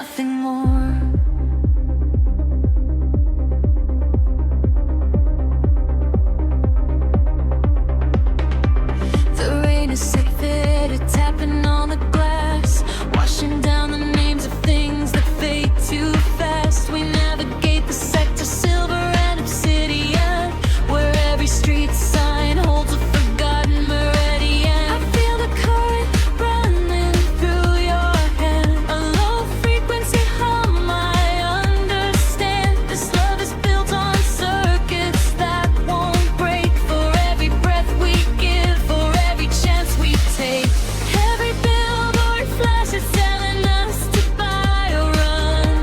nothing more. The rain is safe, it's tapping on the glass, washing down the names of things that fade too fast. We navigate the sector, silver and obsidian, where every street sign holds a forgotten meridian. I feel the current running through your hand, a low frequency hum I understand. This love is built on circuits that won't break. For every breath we give, for every chance we take, every billboard flash is telling us to buy or run.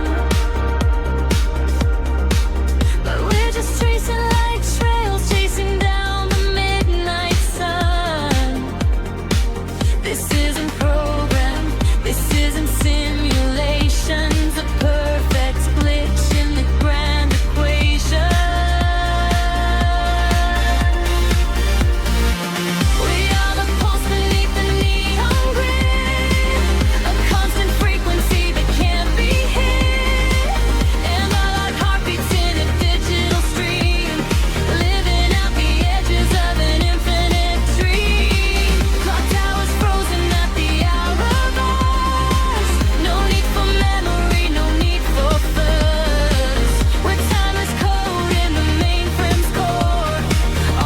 But we're just tracing light trails, chasing down the midnight sun. This isn't programmed, this isn't simulations, a perfect glitch in the grand equation. We are the pulse beneath the neon grid, a constant frequency that can't be hit. And all our heartbeats in a digital stream, living out the edges of an infinite dream. Clock towers frozen at the hourglass. No need for memory, no need for fuzz. We're timeless code in the mainframe's core.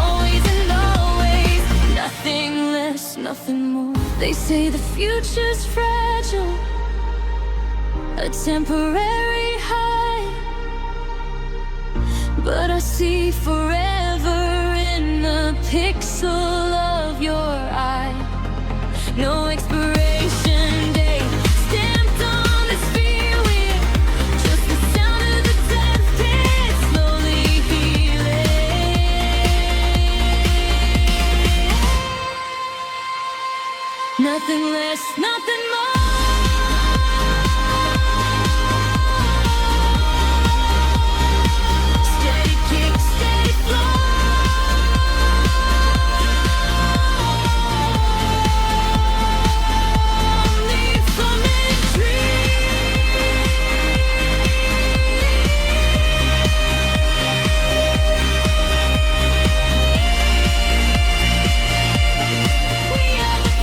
Always and always, nothing less, nothing more. They say the future's fragile, a temporary high, but I see forever in the pixel of your eye. No expiration date stamped on the sphere. We're just the sound of the death pit slowly healing. Nothing less, nothing more. Steady kick, steady flow. Only from a dream. We are the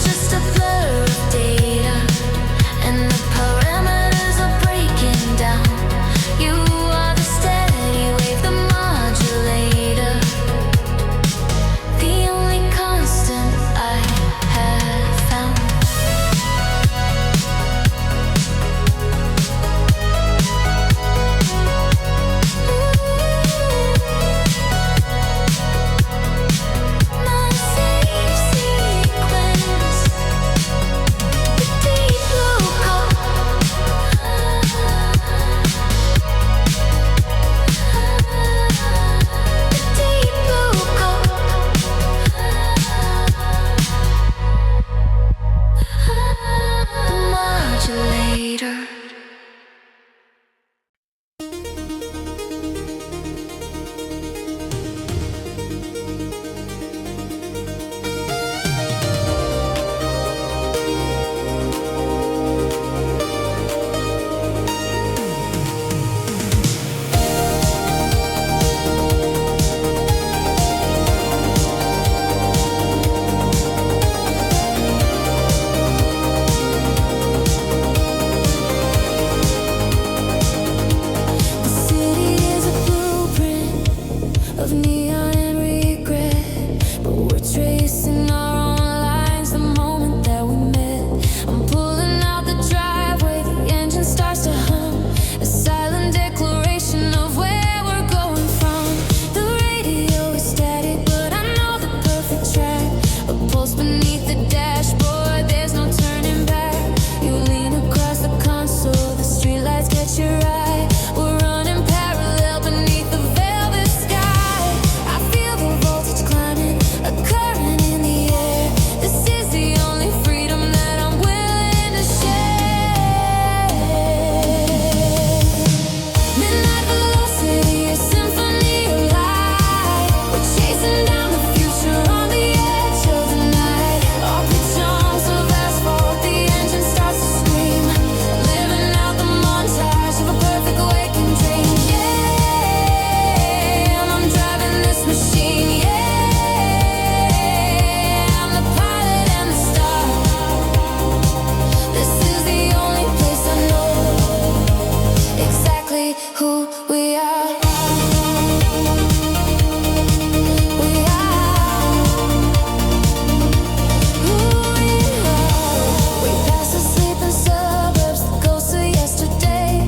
just a blur of data, and the parameters are breaking down. You are the steady wave, the modulator, the only constant I have found. My safe sequence, the deep blue code, the deep blue code, modulator. The city is a blueprint of neon and regret, but we're tracing our own lines the moment that we met. I'm pulling out the driveway, the engine starts to hum, a silent declaration of where we're going from. The radio is static, but I know the perfect track. A pulse beneath the dashboard, there's no turning back. You lean across the console, the streetlights catch your eye. We're running parallel beneath the velvet sky. I feel the voltage climbing, a current in the air. This is the only freedom that I'm willing to share. Midnight velocity, a symphony of light. We're chasing down the future on the edge of the night. Our pajamas of asphalt, the engine starts to scream, living out the montage of a perfect waking dream. Yeah, I'm driving this machine. Yeah, I'm the pilot and the star. This is the only place I know exactly who we are. We are who we are. We pass the sleeping suburbs, the ghosts of yesterday,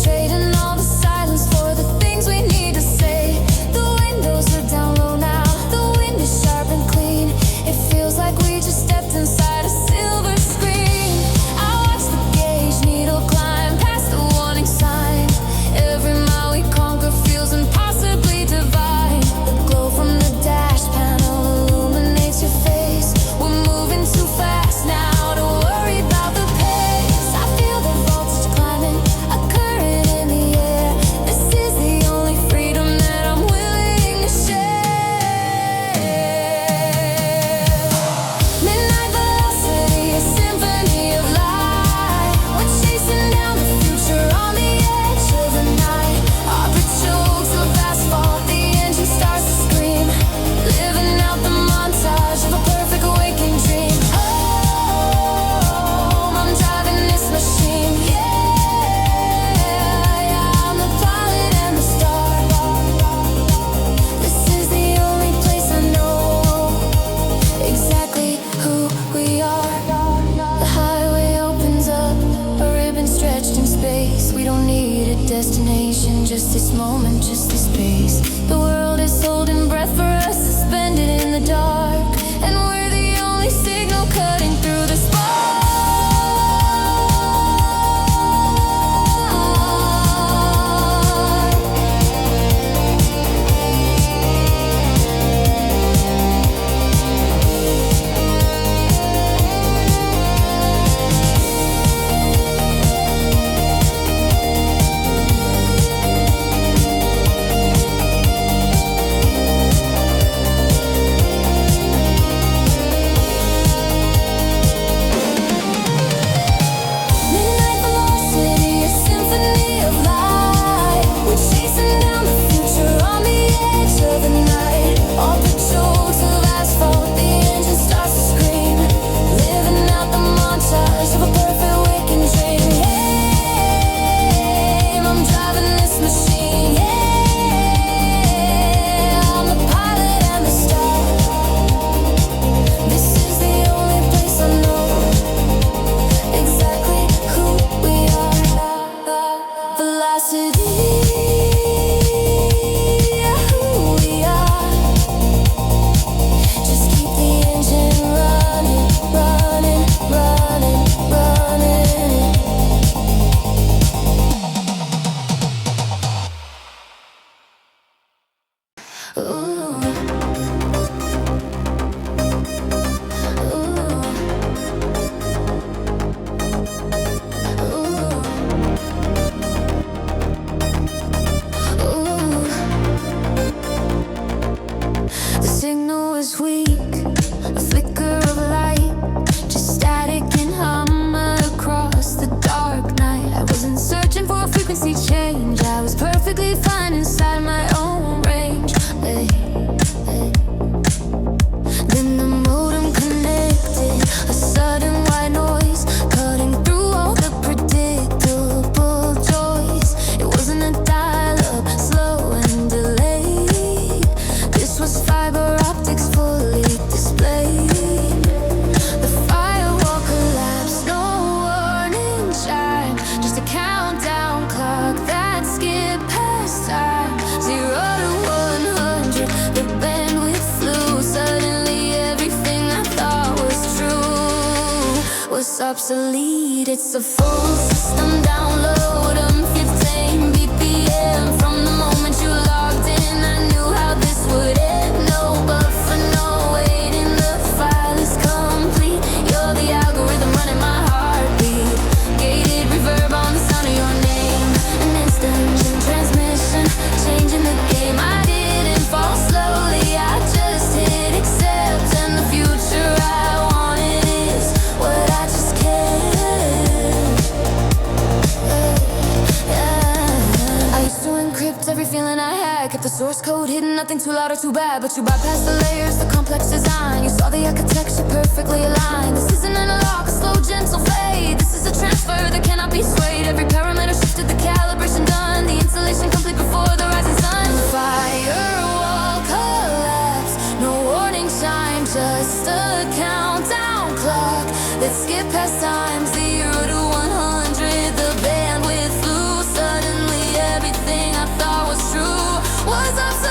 trading all the silence for the things we need to say. The windows are down low now, the wind is sharp and clean. It feels like we just stepped inside a silver screen. I watch the gauge needle climb past the warning sign. Every mile we conquer feels impossibly divine. The glow from the dash panel illuminates your face. We're moving too fast now to worry about the pace. I feel the voltage climbing, a current in the air. This is the only freedom that I'm willing to share. Midnight velocity, a symphony of light. We're chasing down the future on the edge of the night. Our chokes of asphalt, the engine starts to scream, living out the montage of a perfect waking dream. Home, I'm driving this machine. Yeah, I'm the pilot and the star. This is the only place I know exactly who we are. The highway opens up, a ribbon stretched in space. We don't need a destination, just this moment, just this space. The world is holding breath for us, suspended in the dark, and we're the only signal cutting through the spark. it's obsolete. It's a full system download. 15 BPM. From the moment you logged in, I knew how this would end. No buffer, no waiting. The file is complete. You're the algorithm running my heartbeat. Gated reverb on the sound of your name. An instant transmission, changing the game. I didn't fall slowly. I just hit accept, and the future I wanted is what I just can't. I used to encrypt every feeling I had, kept the source code hidden, nothing too loud or too bad. But you bypassed the layers, the complex design. You saw the architecture perfectly aligned. This isn't analog, a slow, gentle fade. This is a transfer that cannot be swayed. Every parameter shifted, the calibration done. The installation complete before the rising sun. Firewall collapse, no warning sign, just a countdown clock. Let's skip past time, 0 to 100. The bandwidth flew. Suddenly everything I thought was true was obsolete.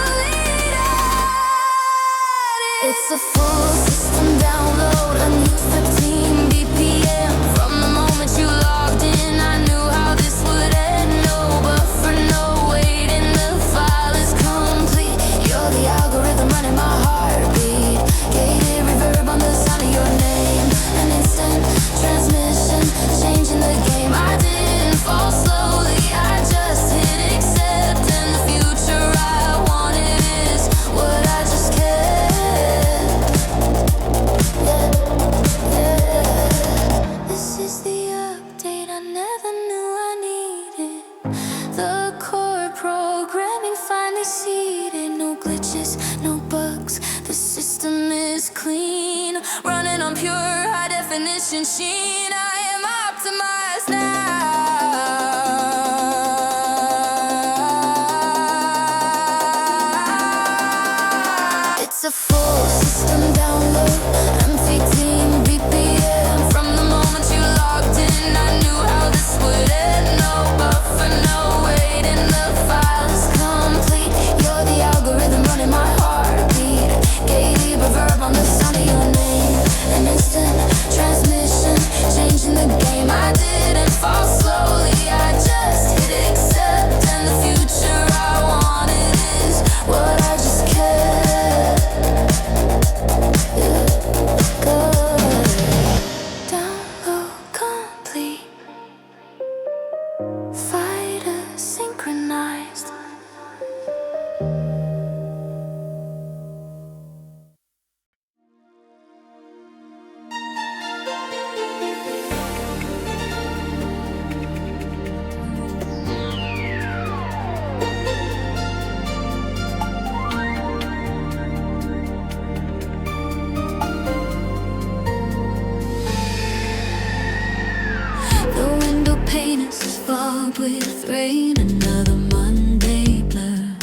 It's a full system download. A new 15 BPM. From the moment you logged in, I knew how this would end. No buffer, no waiting. The file is complete. You're the algorithm running my heartbeat. Gated reverb on the sound of your name. An instant transmission, changing the game. I didn't fall slowly. I just hit accept, and the future I wanted is what I just kept. This is the update I never knew I needed. The core programming finally seated. No glitches, no bugs. The system is clean, running on pure high definition sheen. I am optimized now. It's a full system download. I'm 15 BPM. From the moment you logged in, I knew how this would end. No buffer, no waiting. The file is complete. You're the algorithm running my heartbeat. Gated reverb on the sound of your name. An instant transmission, changing the game. I didn't fall slowly. I just hit accept, and the future I wanted is what I just kept. Download complete. Fighter synchronized. The window pane is fogged with rain. Another Monday blur.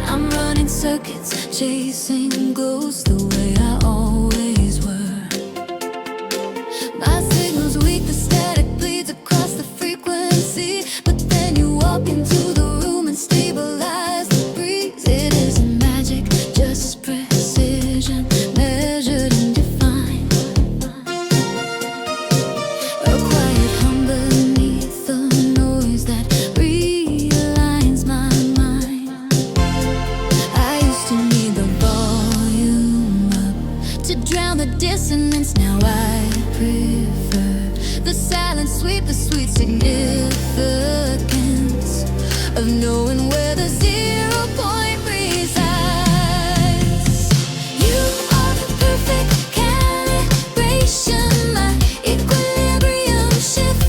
I'm running circuits, chasing ghosts the way I always were. My signal's weak, the static bleeds across the frequency. But then you walk into the room and stabilize the breeze. It isn't magic, just precision, measured and defined. A quiet hum beneath the noise that realigns my mind. I used to need the volume up to drown the dissonance. Now I prefer the silent sweep, the sweet significance of knowing where the 0 point resides. You are the perfect calibration, my equilibrium shift.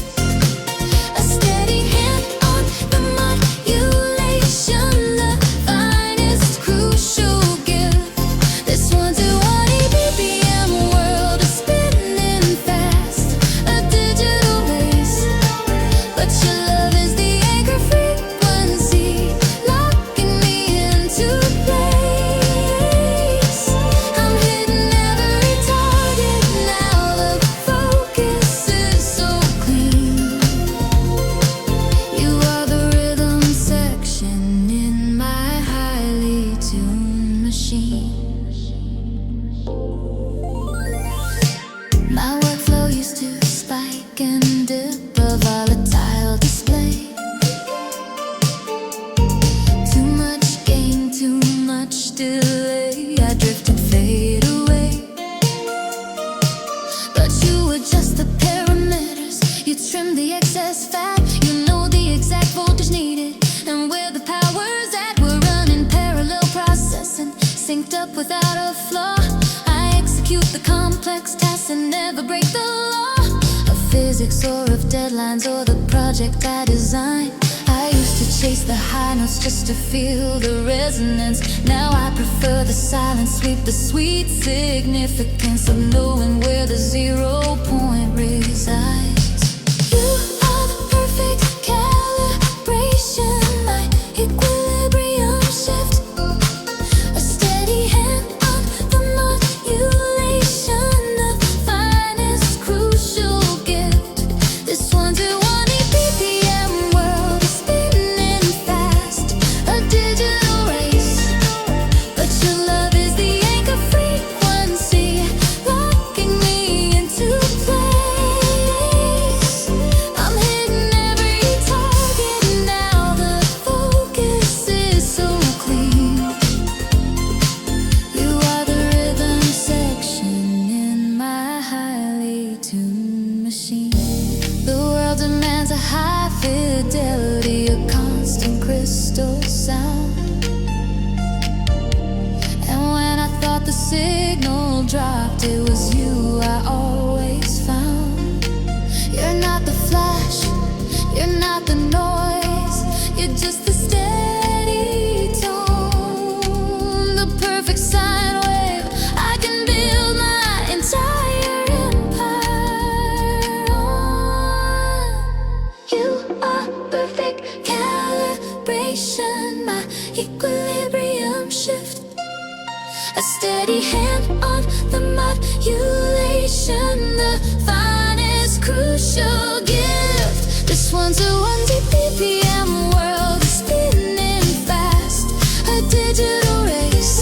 A steady hand on the modulation, the finest crucial gift. This 1 to 180 BPM world is spinning fast, a digital race. But your love is the anchor frequency. My workflow used to spike and dip, a volatile display. Too much gain, too much delay. I drift and fade away. But you adjust the parameters, you trim the excess fat. You know the exact voltage needed and where the power's at. We're running parallel processing, synced up without a flaw. I execute the complex tasks and never break the law of physics or of deadlines or the project I designed. I used to chase the high notes just to feel the resonance. Now I prefer the silence, sweep the sweet significance of knowing where the 0 point resides. You are the perfect calibration, my equilibrium shift. A steady hand on the modulation, the finest crucial gift. This one's a 180 BPM world is spinning fast, a digital race. But your love is the anchor frequency, locking me into place. I'm hitting every target now, the focus is so clean. You are the rhythm section in my highly tuned machine. The world demands a high fidelity, a constant crystal sound. And when I thought the signal dropped, it was you I always found. You're not the flash, you're not the noise, you're just the steady tone, the perfect sine wave. I can build my entire empire on. You are perfect calibration, my equilibrium shift. A steady hand on the modulation, the finest crucial gift. This one's a 1 BPM world is spinning fast, a digital race.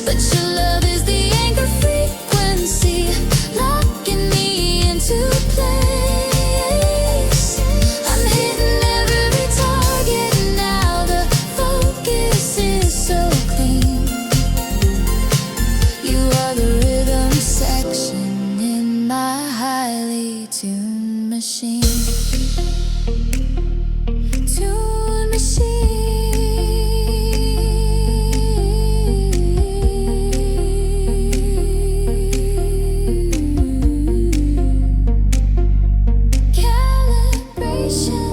But your love is the anchor frequency, locking me into place. I'm hitting every target now, the focus is so clean. You are the rhythm section in my highly tuned machine. Tuned machine. Calibration.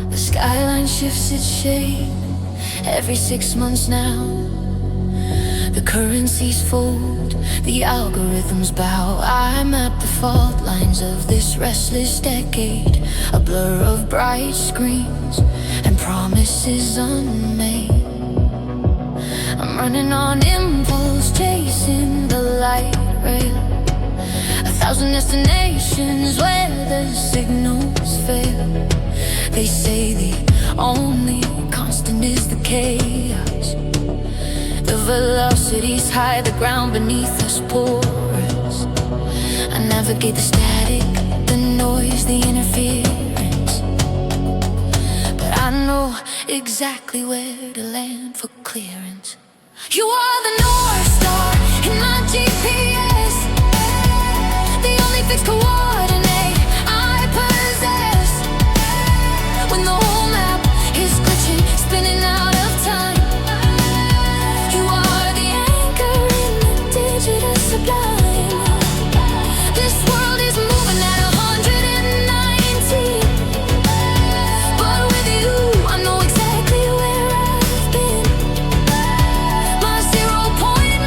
The skyline shifts its shape every 6 months now. The currencies fold, the algorithms bow. I map the fault lines of this restless decade, a blur of bright screens and promises unmade. I'm running on impulse, chasing the light rail. 1,000 destinations where the signals fail. They say the only constant is the chaos. The velocity's high, the ground beneath us porous. I navigate the static, the noise, the interference. But I know exactly where to land for clearance. You are the North Star in my GPS, the only fixed coordinate I possess. When the whole map is glitching, spinning out of time, you are the anchor in the digital sublime. This world is moving at 190, but with you I know exactly where I've been. My 0 point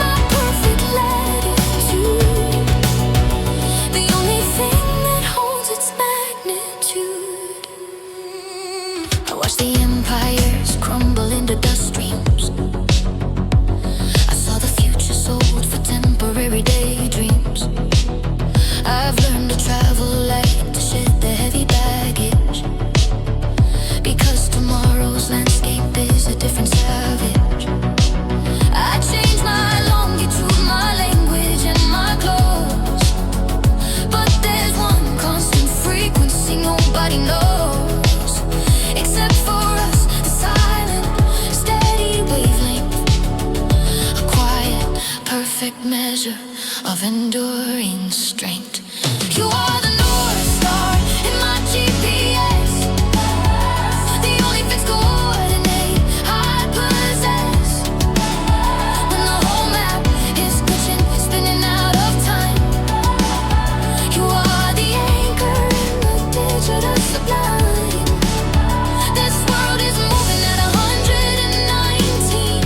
perfect measure of enduring strength. You are the North Star in my GPS, the only fixed coordinate I possess. When the whole map is glitching, spinning out of time, you are the anchor in the digital sublime. This world is moving at 119,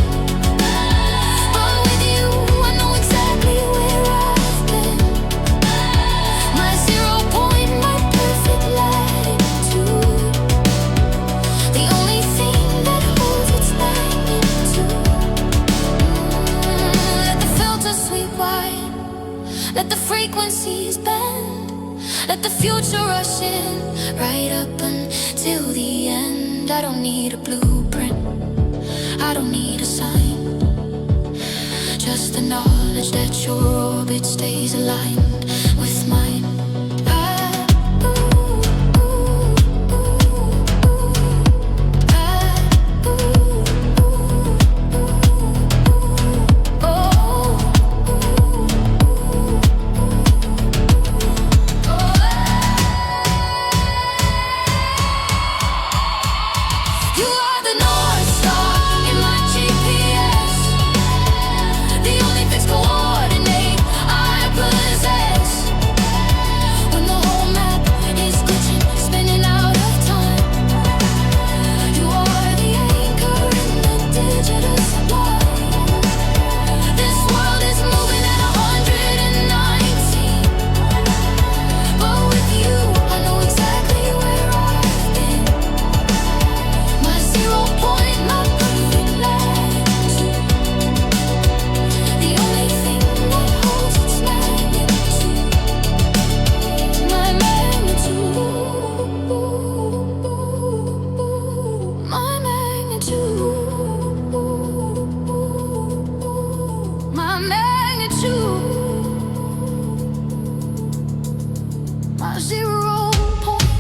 but with you I know exactly where I've been. My 0 point, my perfect latitude, the only thing that holds its magnitude. Let the filters sweep wide, let the frequencies bend, let the future rush in right up until the end. I don't need a blueprint, I don't need a sign, just the knowledge that your orbit stays aligned with mine. You are the North Star in my GPS, the only fixed coordinate I possess. When the whole map is glitching, spinning out of time, you are the anchor in the digital sublime. This world is moving at 119, but with you I know exactly where I've been. My 0 point, my perfect latitude, the only thing that holds its magnitude. My magnitude, my magnitude, my magnitude, my 0 point.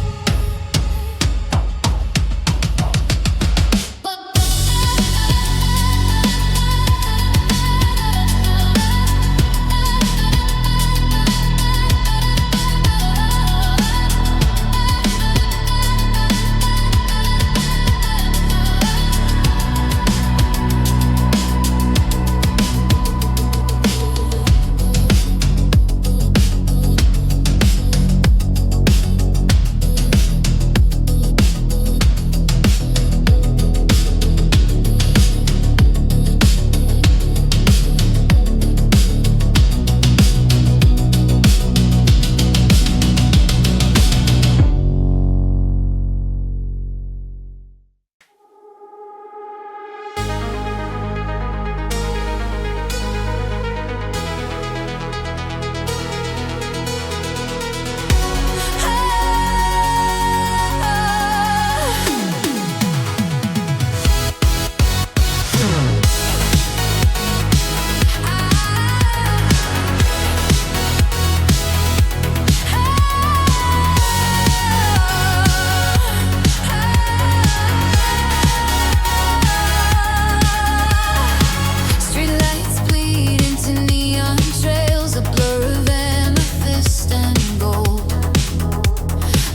Streetlights bleed into neon trails, a blur of amethyst and gold.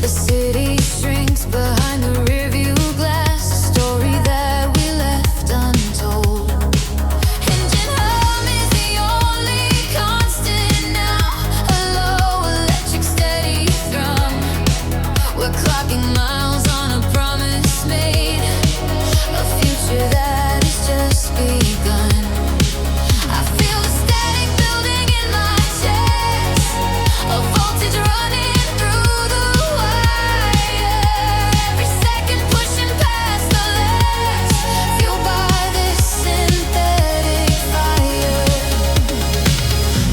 The city shrinks behind the rearview glass, a story that we left untold. Engine hum is the only constant now, a low electric steady thrum. We're clocking miles on a promise made, a future that has just begun. I feel the static building in my chest, a voltage running through the wire. Every second pushing past the limits, fueled by this synthetic fire.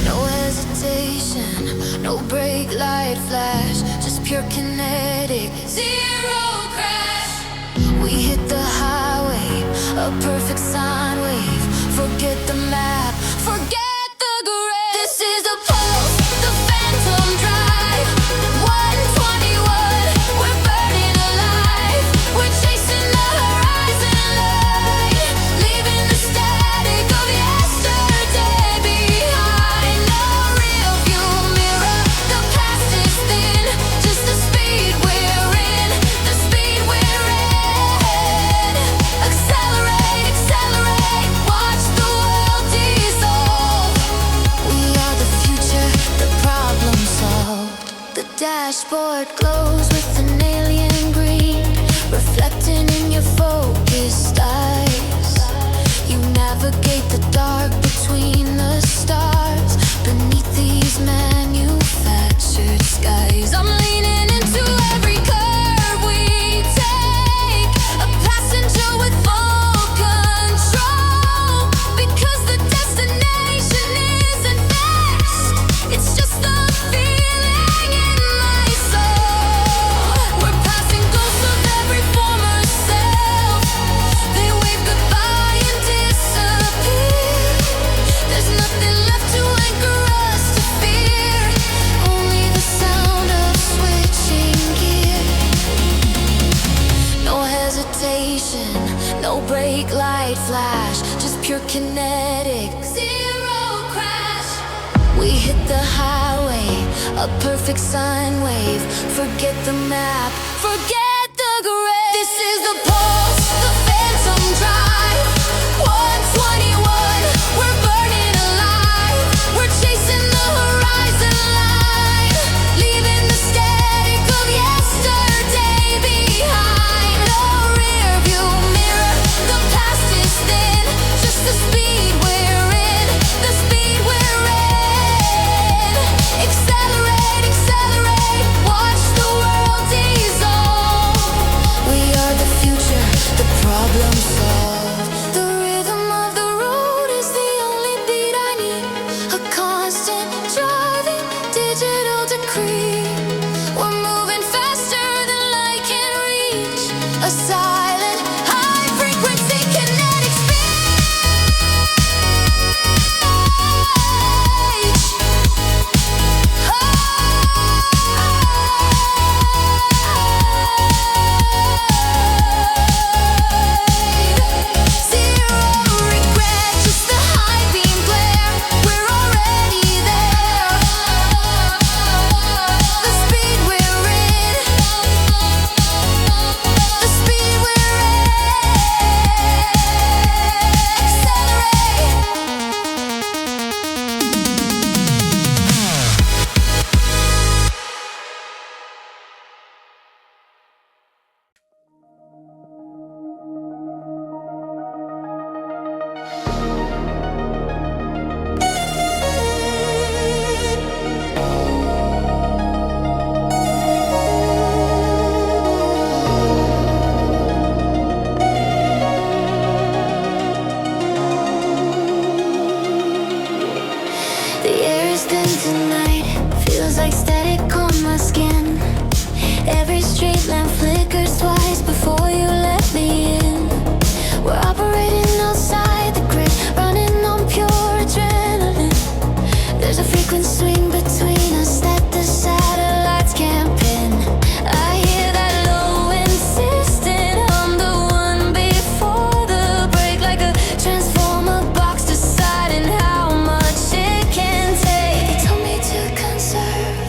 No hesitation, no brake light flash, just pure kinetic, 0 crash. We hit the highway, a perfect sine wave. Forget the map, forget the grid. This is the pulse, the phantom drive. 121, we're burning alive. We're chasing the horizon line, leaving the static of yesterday behind. We hit the highway, a perfect sine wave. Forget the map, forget the grave. This is the pulse, the phantom drive. 121, we're burning alive. We're chasing the horizon line, leaving the static of yesterday behind. No rear view mirror, the past is thin. Just the speed we're in, the speed we're in. Accelerate, accelerate, watch the world dissolve. We are the future, the problem solved. The rhythm of the road is the only beat I need. A constant driving, digital decree. We're moving faster than light can reach. A silent, high frequency kinetic speech. Zero regret, just the high beam glare. We're already there. The speed we're in, the speed we're in. The air is thin tonight, feels like static on my skin. Every street lamp flickers twice before you let me in. We're operating outside the grid, running on pure adrenaline. There's a frequent swing between us that the satellites can't pin. I hear that low insistent hum, the one before the break, like a transformer box deciding how much it can take. They told me to conserve,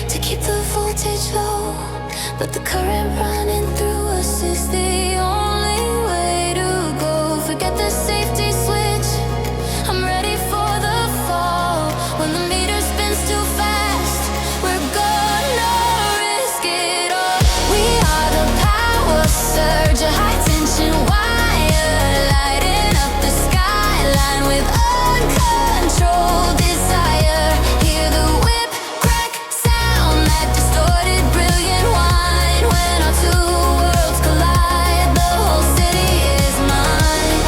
to keep the voltage low, but the current running through us is the only way to go. Forget the safety switch, I'm ready for the fall. When the meter spins too fast, we're gonna risk it all. We are the power surge, a high tension wire lighting up the skyline with uncontrolled desire. Hear the whip crack sound, that distorted brilliant whine. When our two worlds collide, the whole city is mine.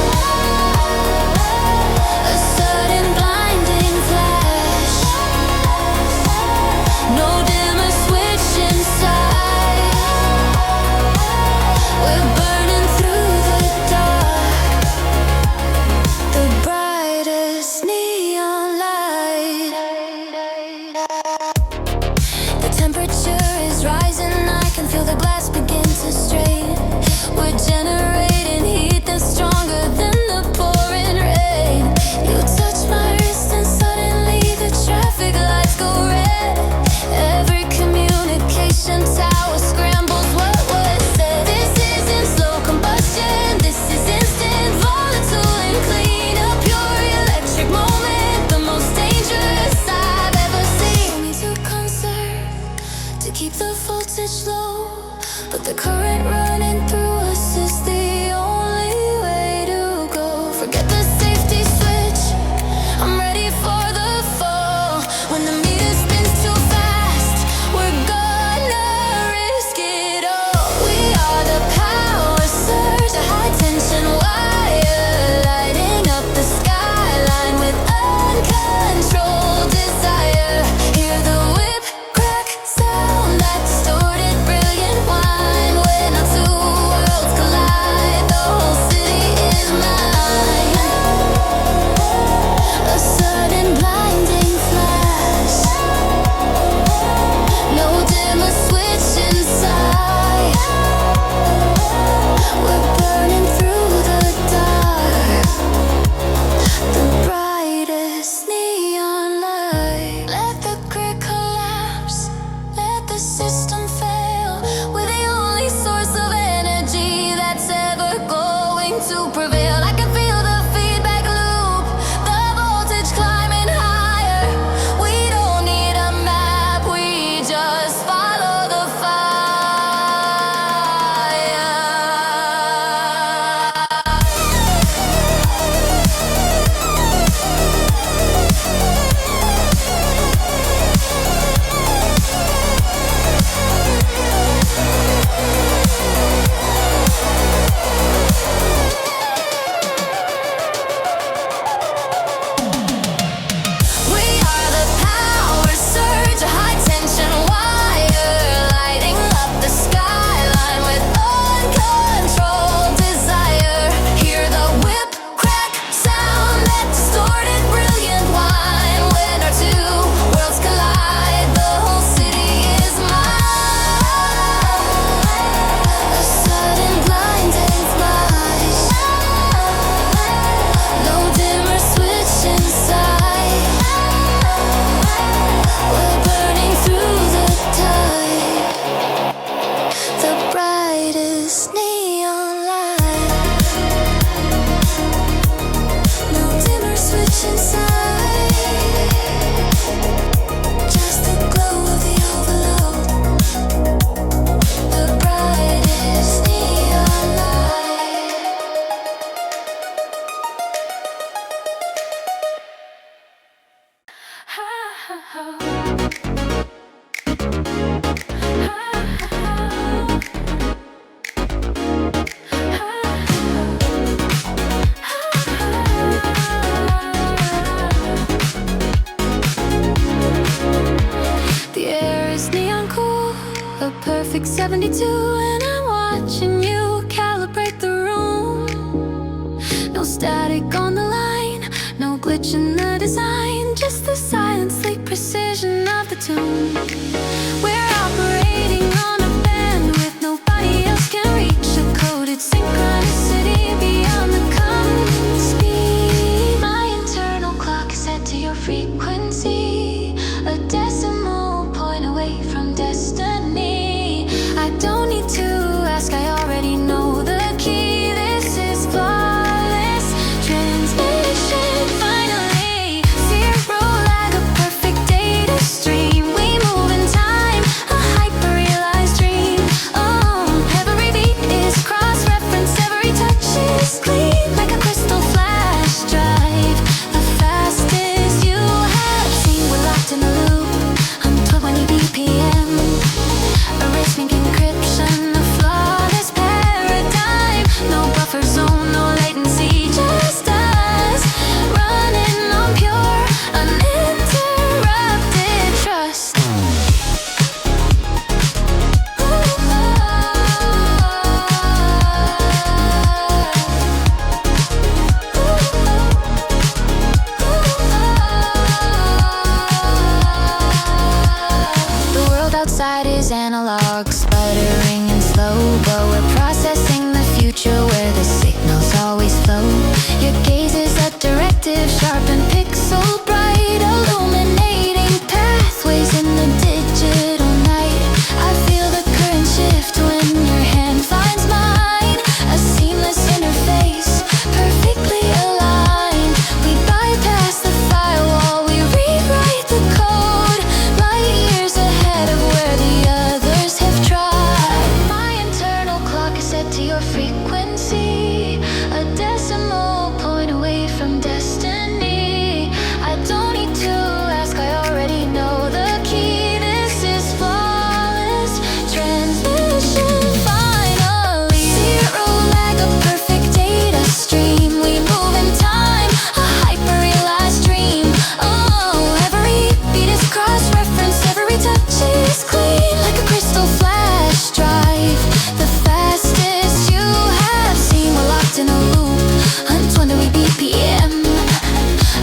A sudden blinding flash, no dimmer switch inside. We're burning through the dark, the brightest neon light. The temperature is rising, I can feel the glass begin to strain. We're generating heat that's stronger than the pouring rain. You touch my wrist and suddenly the traffic lights go red. Every communication tower scrambles what was said. This isn't slow combustion, this is instant, volatile and clean. A pure electric moment, the most dangerous I've ever seen. Told me to conserve, to keep the voltage low, but the current running through us is the only way to go. Forget the safety switch, I'm ready for the fall. When the meter spins too fast, we're gonna risk it all. We are the power surge, a high tension wire lighting up the skyline with uncontrolled desire. Hear the whip crack sound, that distorted brilliant whine. When our two The air is neon cool, a perfect 72, and I'm watching you calibrate the room. No static on the line, no glitch in the design, just the silent, sleek precision of the tune. We're operating on a bandwidth nobody else can reach, a coded synchronicity beyond the common speed. My internal clock is set to your frequency, a decimal point away from destiny. I don't need to ask, I already know the key. This is flawless transmission. Finally, zero lag, a perfect data stream. We move in time, a hyper-realized dream. Every beat is cross-referenced, every touch is clean, like a crystal flash drive. The fastest you have seen, we're locked in a loop. 120 BPM, erasing encryption, a flawless paradigm. No buffer zone, no latency, just us running on pure, uninterrupted trust. The world outside is analog, sputtering and slow, but we're processing the future where the signals always flow. Your gaze is a directive, sharp and pixel bright, illuminating pathways in the digital night. I feel the current shift when your hand finds mine, a seamless interface, perfectly aligned. We bypass the firewall, we rewrite the code, light years ahead of where the others have tried. My internal clock is set to your frequency, a decimal point away from destiny. I don't need to ask, I already know the key. This is flawless transmission. Finally, zero lag, a perfect data stream. We move in time, a hyper-realized dream. Every beat is cross-referenced, every touch is clean, like a crystal flash drive. The fastest you have seen, we're locked in a loop, 120 BPM,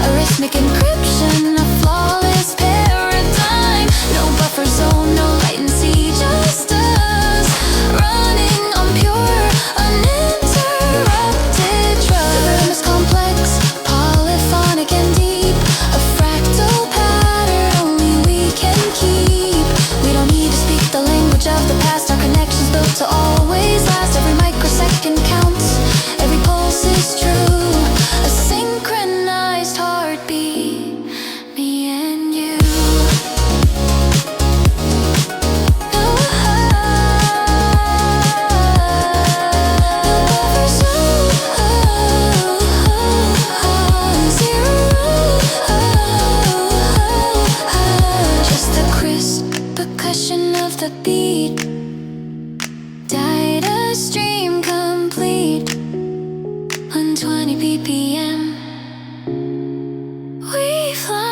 arithmetic encryption, a flawless paradigm. No buffer zone, no latency, just us running on pure, uninterrupted trust. The rhythm is complex, polyphonic and deep, a fractal pattern only we can keep. We don't need to speak the language of the past, our connection's built to always last. Every microsecond counts, every pulse is true, a synchronized heartbeat, me and you. No buffer zone, zero, just the crisp percussion of the beat. Data stream complete, 120 BPM. We fly.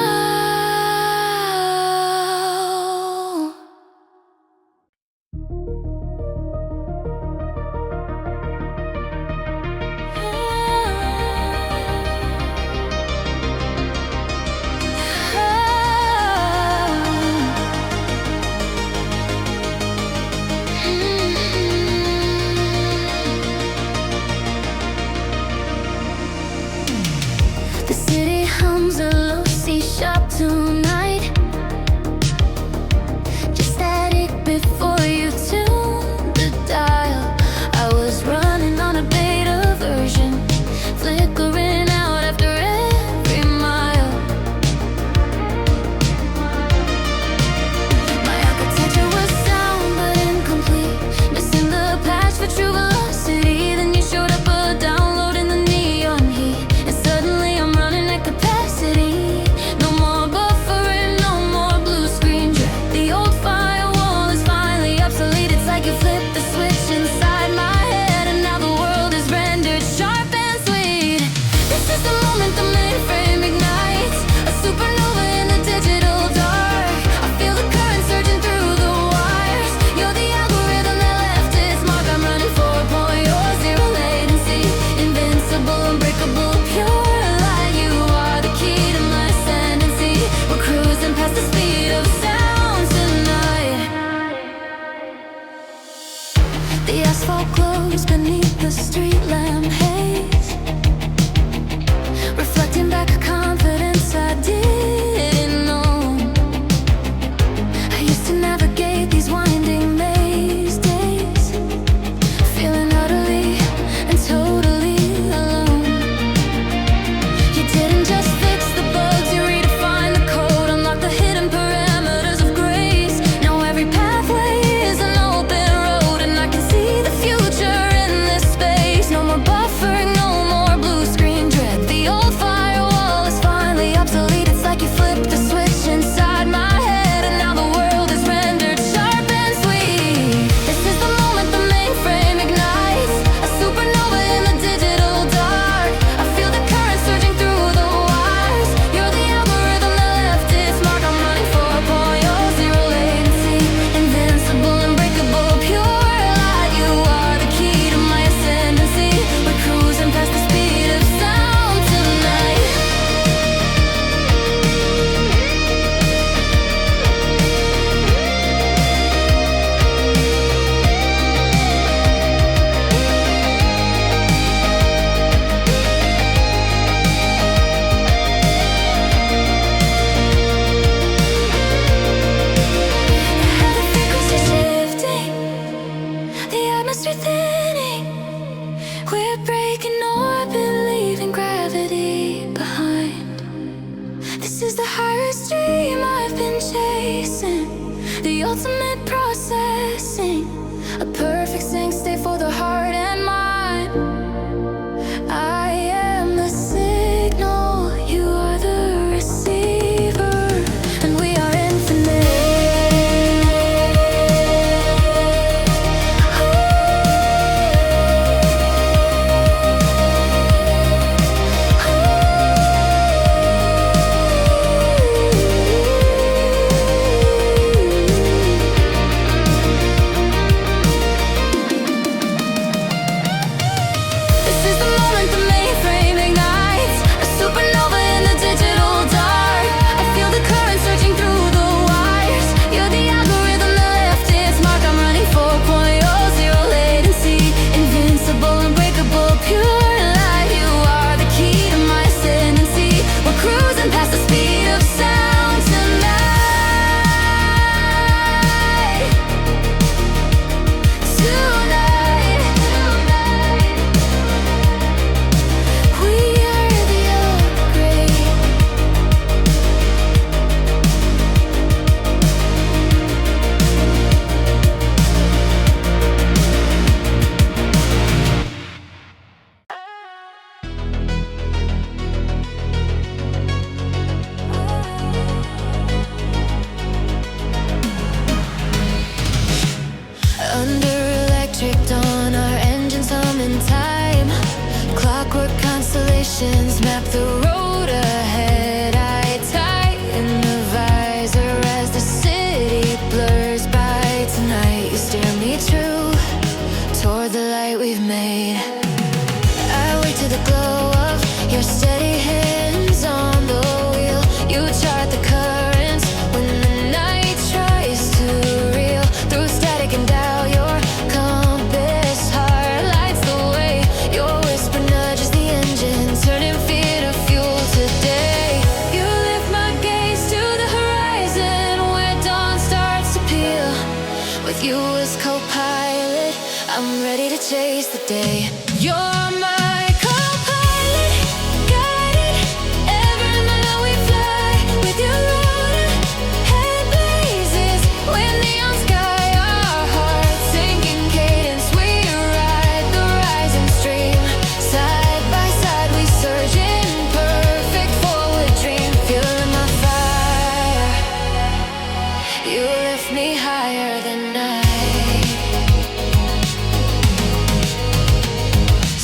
ultimate processing, a perfect sync state for the heart and mind. I am the signal, you are the receiver, and we are infinite. This is the moment the mainframe ignites, a supernova in the digital dark. I feel the current surging through the wires. You're the algorithm that left its mark. I'm running 4.0, zero latency, invincible, unbreakable, pure light. You are the key to my ascendancy. We're cruising past the speed of sound tonight. Tonight, we are the upgrade. Under electric dawn, our engines hum in time. Clockwork constellations map the road ahead. I tighten the visor as the city blurs by. Tonight, you steer me true toward the light we've made. I wake to the glow of your steady hands on the wheel. You chart the currents when the night tries to reel through static and dial. Your compass heart lights the way. Your whisper nudges the engine, turning fear to fuel today. You lift my gaze to the horizon where dawn starts to peel. With you as co-pilot, I'm ready to chase the day. You're my co-pilot, guided every minute we fly. With your rotor, head blazes with neon sky. Our hearts sinking cadence, we ride the rising stream. Side by side we surge in perfect forward dream. Feeling my fire, you lift me higher than night.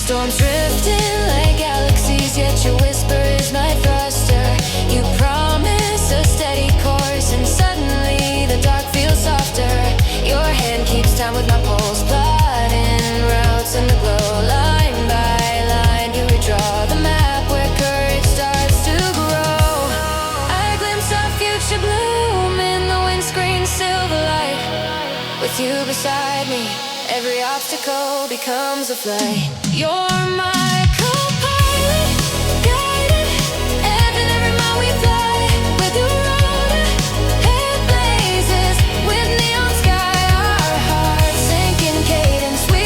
Storms drifting like galaxies, yet your whisper is my thruster. You promise a steady course, and suddenly the dark feels softer. Your hand keeps time with my pulse, plotting routes in the glow. Line by line, you redraw the map where courage starts to grow. I glimpse a future bloom in the windscreen silver light. With you beside me, every obstacle becomes a flight. You're my co-pilot, guided every mile we fly. With your rotor, head blazes with neon sky. Our hearts sinking cadence, we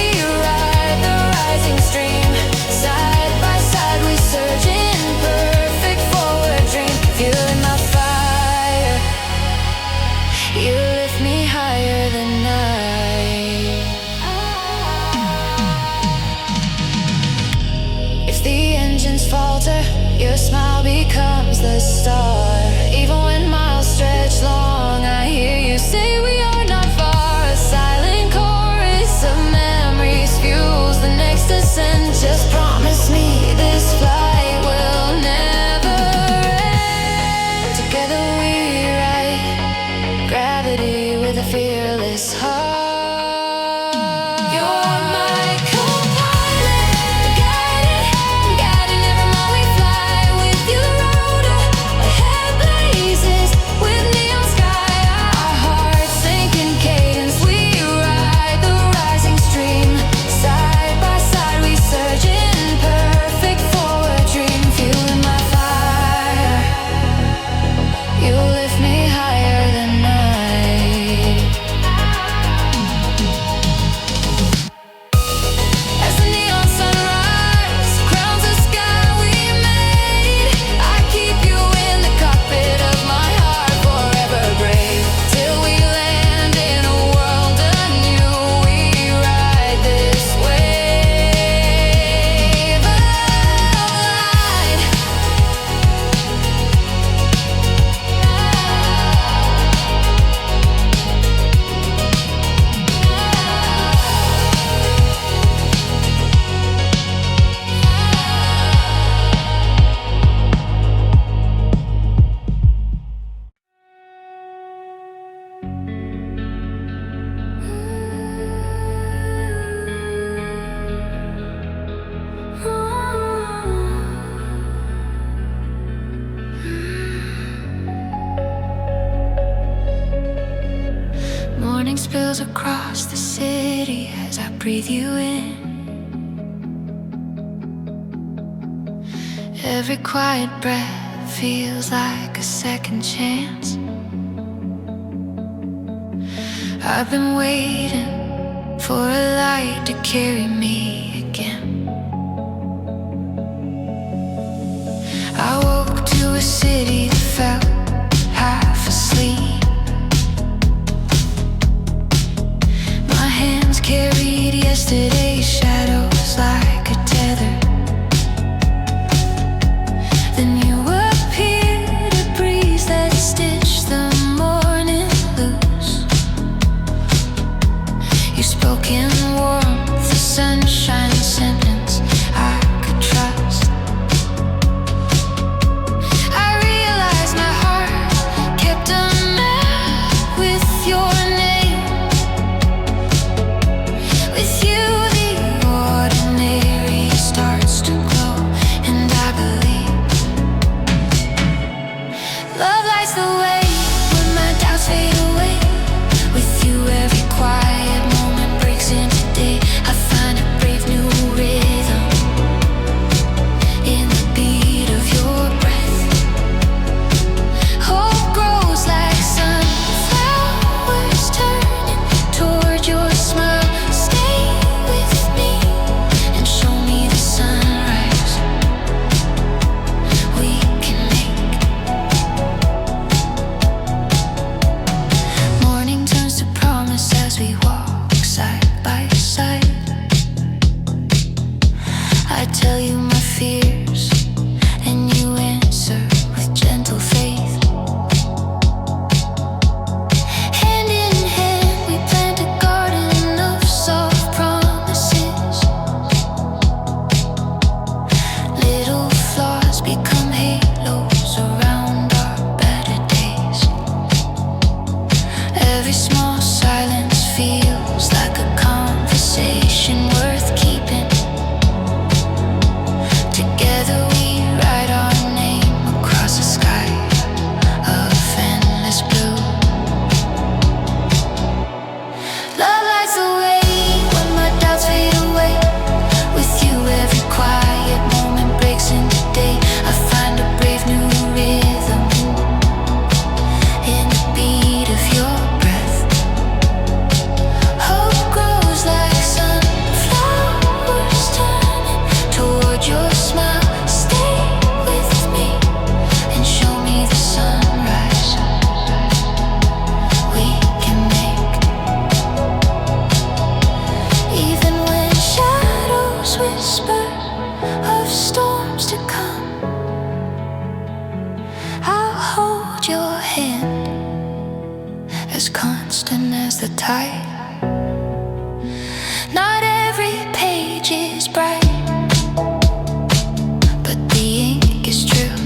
ride the rising stream. Side by side we surge in perfect forward dream. Feeling my fire, you lift me higher than night. If the engines falter, your smile becomes the star. Even when miles stretch long, I hear you say we are not far. A silent chorus of memories fuels the next ascent. Just promise me this flight will never end. Together we ride gravity with a fearless heart. You're my co-pilot, guiding every mile we fly. With your rotor, head blazes with neon sky. Our hearts sinking cadence, we ride the rising stream. Side by side we surge in perfect forward dream. Fueling my fire, you trills across the city as I breathe you in. Every quiet breath feels like a second chance. I've been waiting for a light to carry me again. I woke to a city that felt half asleep. My hands carried yesterday's shadows like a tether. Then you appeared, a breeze that stitched the morning loose. You spoke in warmth, the sunshine sentence I could trust. I realized my heart kept a map with your name. With you the ordinary starts to glow, and I believe love lights the way when my doubts fade away. With you every quiet moment breaks into day. I find a brave new rhythm in the beat of your breath. Hope grows like sunflowers turning toward your smile. Stay with me and show me the sunrise we can make. Morning turns to promise as we walk side by side. I tell you my fears and you answer with gentle faith. Hand in hand we plant a garden of soft promises. Little flaws become halos around our better days. Every small silence feels like a conversation worth keeping. Together we write our name across a sky of endless blue. Love lights the way when my doubts fade away. With you every quiet moment breaks into day. I find a brave new rhythm in the beat of your breath. Hope grows like sunflowers turning toward your smile. Stay with me and show me the sunrise we can make. Even when shadows whisper of storms to come, I'll hold your hand as constant as the tide. Not every page is bright, but the ink is true.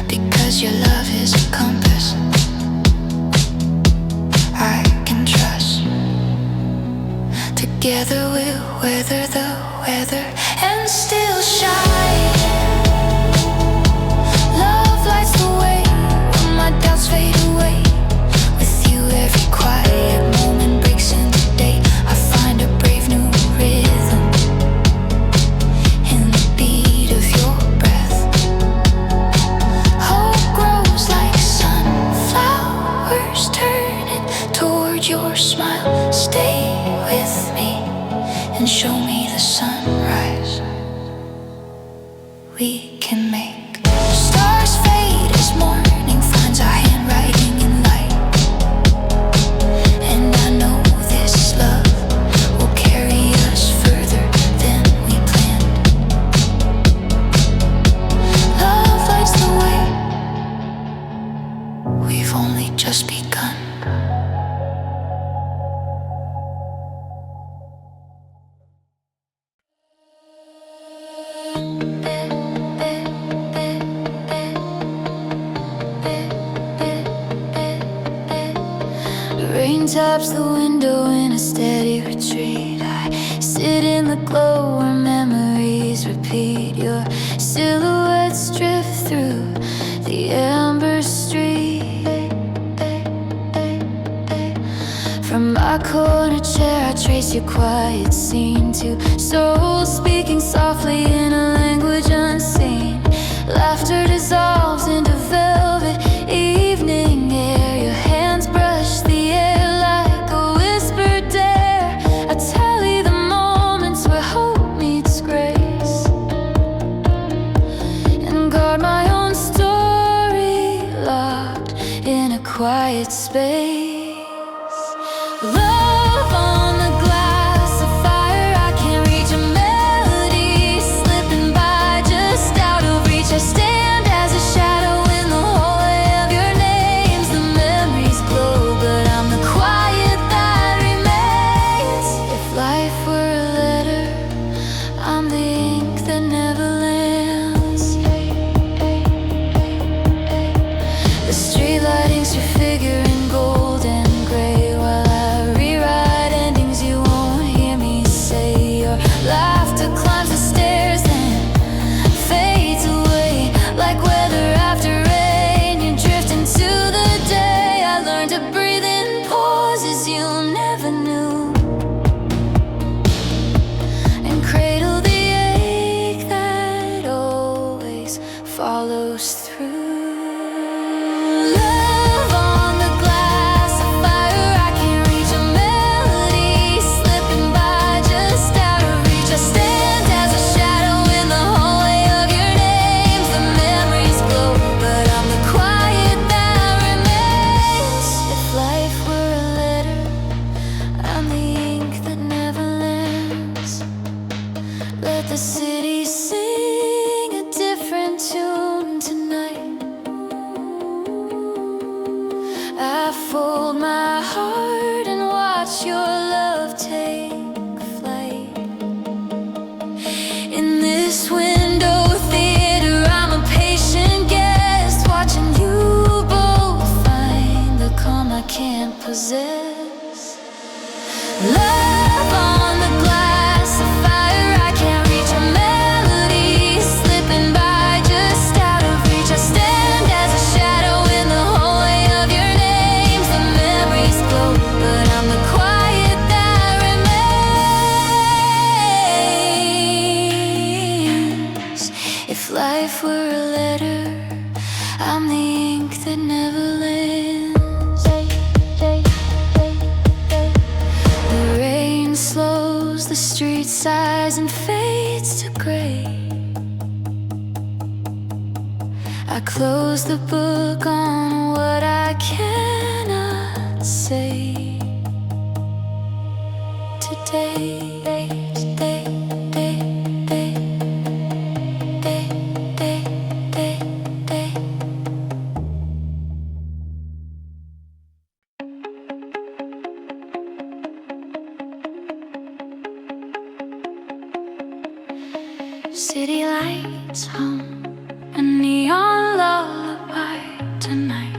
Because your love is a compass I can trust. Together we'll weather the weather and still shine. Love lights the way when my doubts fade away. With you every quiet moment breaks into day. I find a brave new rhythm in the beat of your breath. Hope grows like sunflowers turning toward your smile. Stay with me and show me the sunrise we can make. Stars fade as morning finds our handwriting in light. And I know this love will carry us further than we planned. Love lights the way. We've only just begun. Rain taps the window in a steady retreat. I sit in the glow where memories repeat. Your silhouettes drift through the amber street. From my corner chair I trace your quiet scene to souls speaking softly in a language unseen. Laughter dissolves into velvet evening air. Your hands brush the air like a whispered dare. I tally the moments where hope meets grace and guard my own story locked in a quiet space. Love on the glass of fire, I can't reach a melody slipping by just out of reach. I stand as a shadow in the hallway of your names. The memories glow, but I'm the quiet that remains. If life were a letter, I'm the ink that never lands. The street lighting's your figure in gold and gray, while I rewrite endings you won't hear me say. Your laughter climbs the stairs then fades away like weather after rain. You drift into the day. I learned to breathe in pauses you never knew and cradle the ache that always follows through. Love on the glass of fire, I can't reach a melody slipping by just out of reach. I stand as a shadow in the hallway of your names. The memories glow, but I'm the quiet that remains. If life were a letter, I'm the ink that never lands. Let the city sing a different tune tonight. I fold my heart and watch your love take flight. In this window theater, I'm a patient guest, watching you both find the calm I can't possess. Love on the glass of fire, I can't reach a melody slipping by just out of reach. I stand as a shadow in the hallway of your names. The memories glow, but I'm the quiet that remains. If life were a letter, I'm the ink that never lands. The rain slows, the street sighs and fades to gray. I close the book on what I cannot say today. City lights hum a neon lullaby tonight.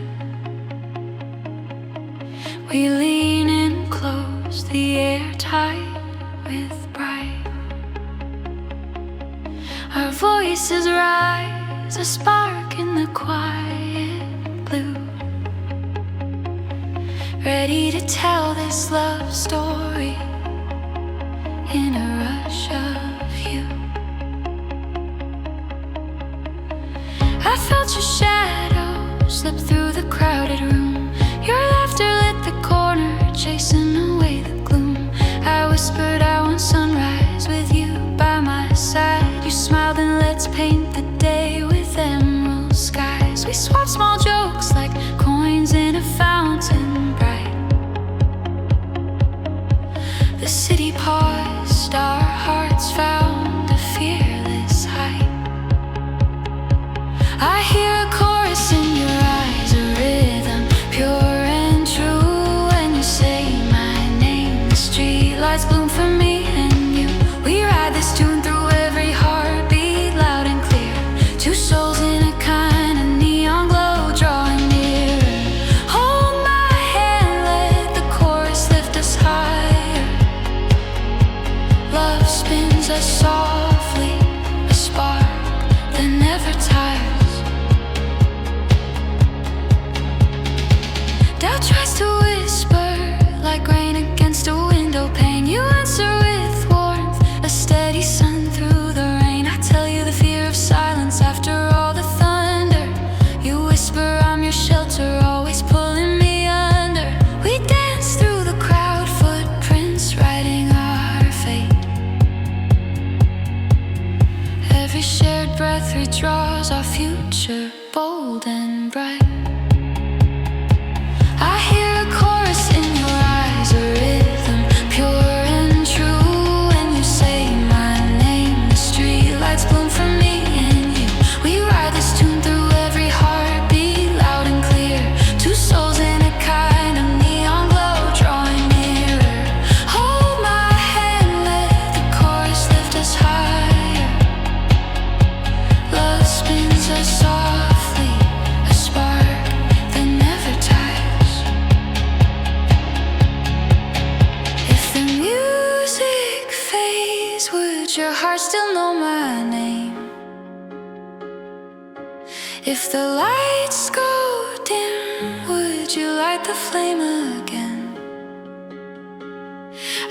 We lean in close, the air tight with bright. Our voices rise, a spark in the quiet blue, ready to tell this love story in a rush of you. I felt your shadow slip through the crowded room. Your laughter lit the corner, chasing away the gloom. I whispered I want sunrise with you by my side. You smiled and let's paint the day with emerald skies. We swapped small jokes like coins in a fountain bright. The city paused, our hearts found a fearless height. I hear a chorus in your eyes, a rhythm pure and true. When you say my name, the streetlights bloom for me and you. We ride this tune through every heartbeat, loud and clear. Two souls in a kind of neon glow, drawing nearer. Hold my hand, let the chorus lift us higher. Love spins us softly, a spark that never tires. Doubt tries to whisper like rain and bright. I hear a chorus in your eyes, a rhythm pure and true. When you say my name, the streetlights bloom for me and you. We ride this tune through every heartbeat, loud and clear. Two souls in a kind of neon glow, drawing nearer. Hold my hand, let the chorus lift us higher. Love spins us softly, a spark that never tires. If the music fades, would your heart still know my name? If the lights go dim, would you light the flame again?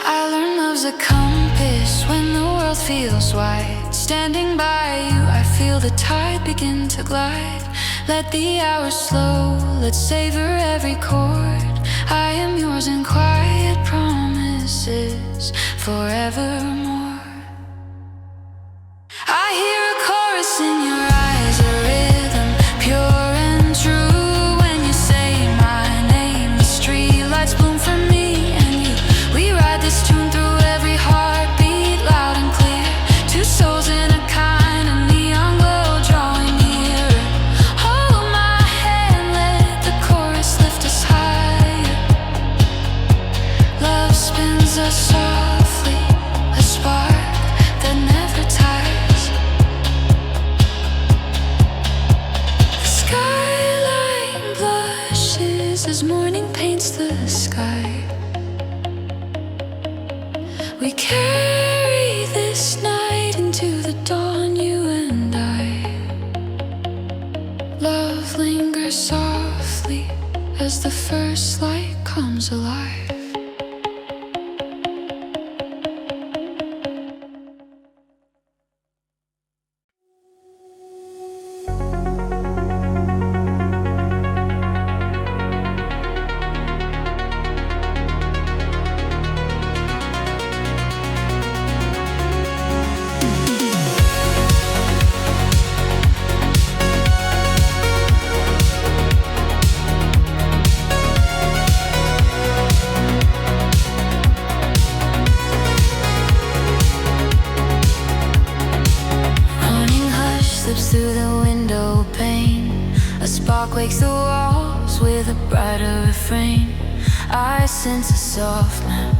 I learned love's a compass when the world feels wide. Standing by you, I feel the tide begin to glide. Let the hours slow, let's savor every chord. I am yours in quiet promises forevermore. I hear a chorus in your eyes, a rhythm pure and true. When you say my name, the streetlights bloom for me and you. We ride this tune through every heartbeat, loud and clear. Two souls in a kind of neon glow, drawing nearer. Hold my hand, let the chorus lift us higher. Love spins us softly, a spark that never tires. The skyline blushes as morning paints the sky. We carry this night into the dawn, you and I. Love lingers softly as the first light comes alive. Morning hush slips through the window pane. A spark wakes the walls with a brighter refrain. I sense a soft map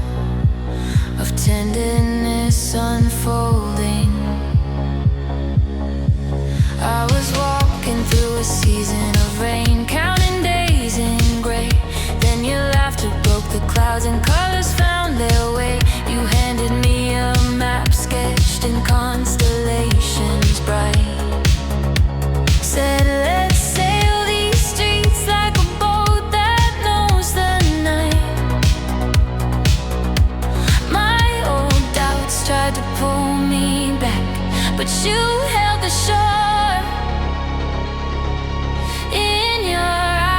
of tenderness unfolding. I was walking through a season of rain, counting days in gray. Then your laughter broke the clouds and colors found their way. You handed me a map sketched in constellations bright. Said let's sail these streets like a boat that knows the night. My old doubts tried to pull me back, but you held the shore. In your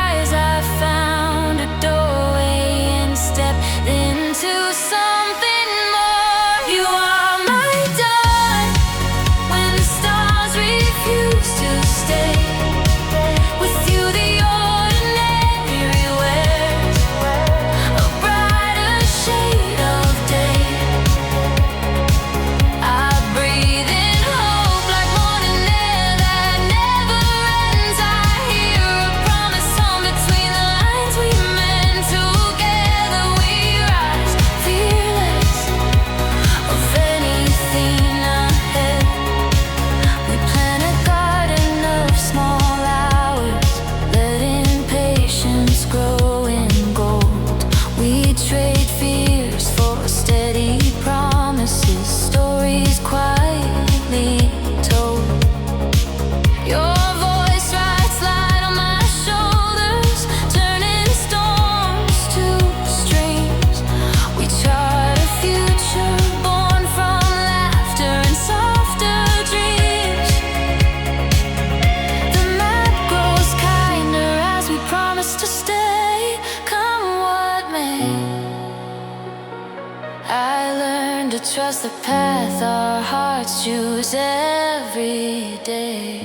eyes I found a doorway and stepped into something more. You are my dawn when the stars refuse to stay. With you the ordinary wears a brighter shade of day. I breathe in hope like morning air that never ends. I hear a promise song between the lines we meant. Together we rise, fearless of anything ahead. We plant a garden of small hours, letting patience grow in gold. We trade fears for steady promises, stories quietly told. Your voice writes light on my shoulders, turning storms to streams. We chart a future born from laughter and softer dreams. The map grows kinder as we promise to stay, come what may. I learned to trust the path our hearts choose every day.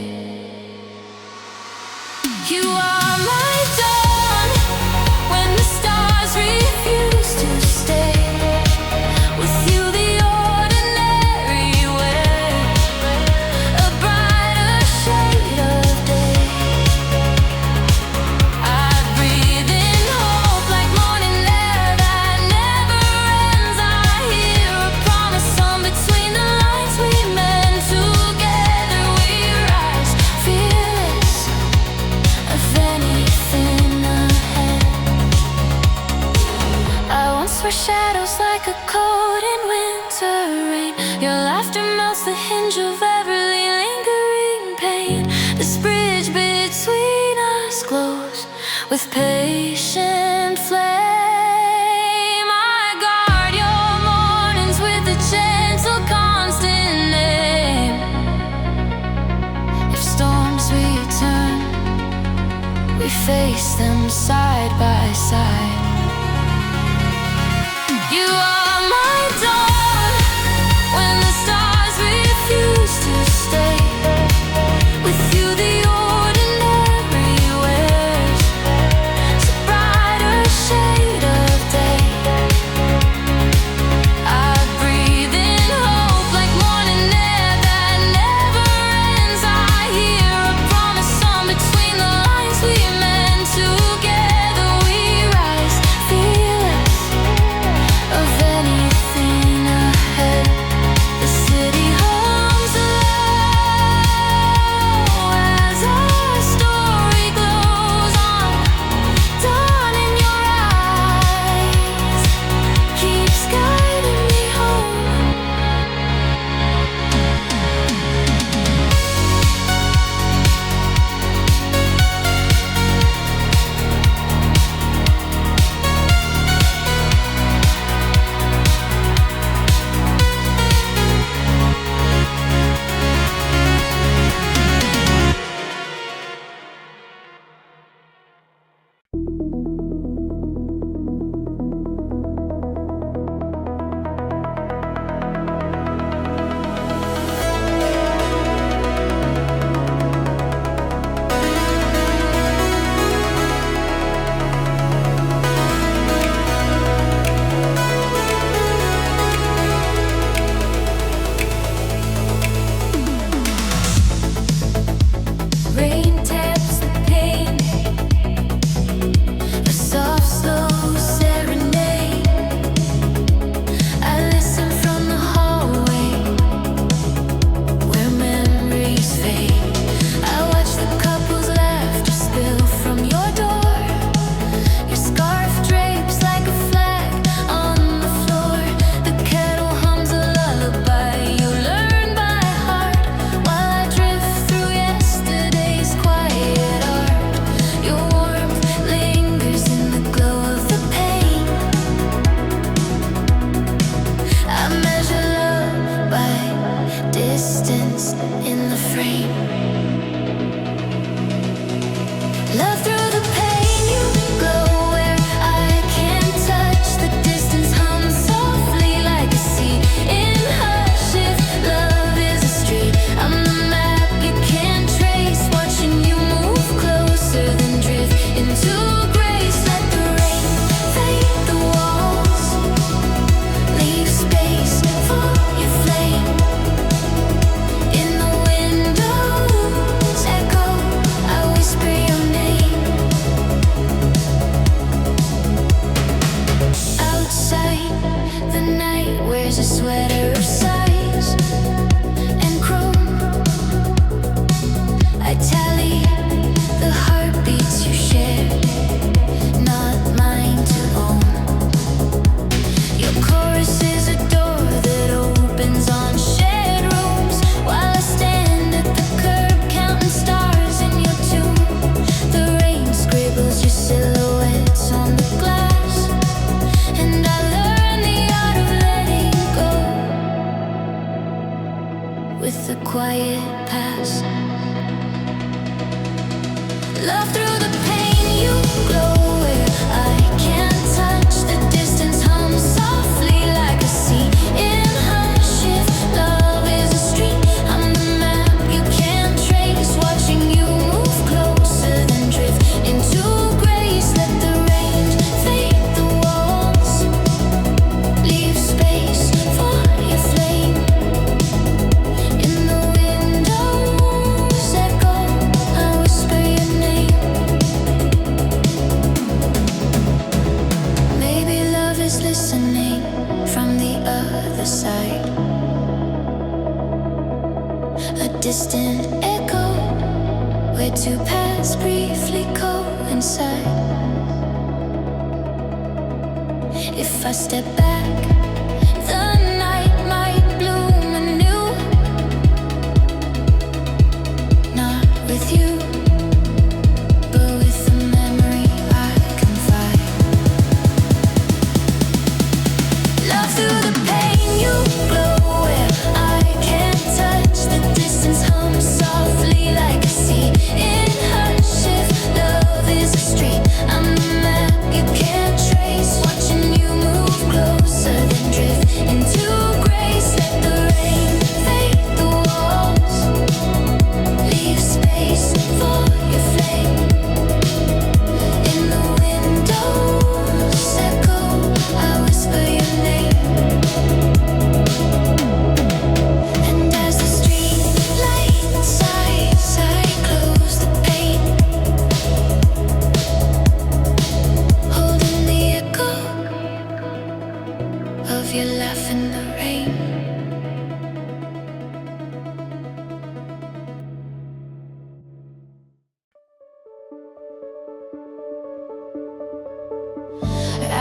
You You are my dawn when the stars refuse to stay. With you, the ordinary wears a brighter shade of day. I breathe in hope like morning air that never ends. I hear a promise song between the lines we meant. Together we rise, fearless of anything ahead. I once wore shadows like a coat in winter rain. Your laughter melts the hinge of every lingering pain. This bridge between us glows with patient flame. I guard your mornings with a gentle, constant name. If storms return, we face them side by side. You are my dawn when the stars refuse to stay. With you, the ordinary wears a brighter shade of day. I breathe in hope like morning air that never ends. I hear a promise song between the lines we meant. Together we rise, fearless of side. If I step back, the night might bloom anew. Not with you, but with the memory I can find. Love through the pain, you glow where I can't touch. The distance hums softly like a sea in hush. If love is a street, I'm the map you can't trace. Watching you move closer, then drift into grace. Let the rain fade the walls, leave space for your flame. In the windows echo, I whisper your name. And as the street lights sighs, I close the pain, holding the echo of your laugh in the rain.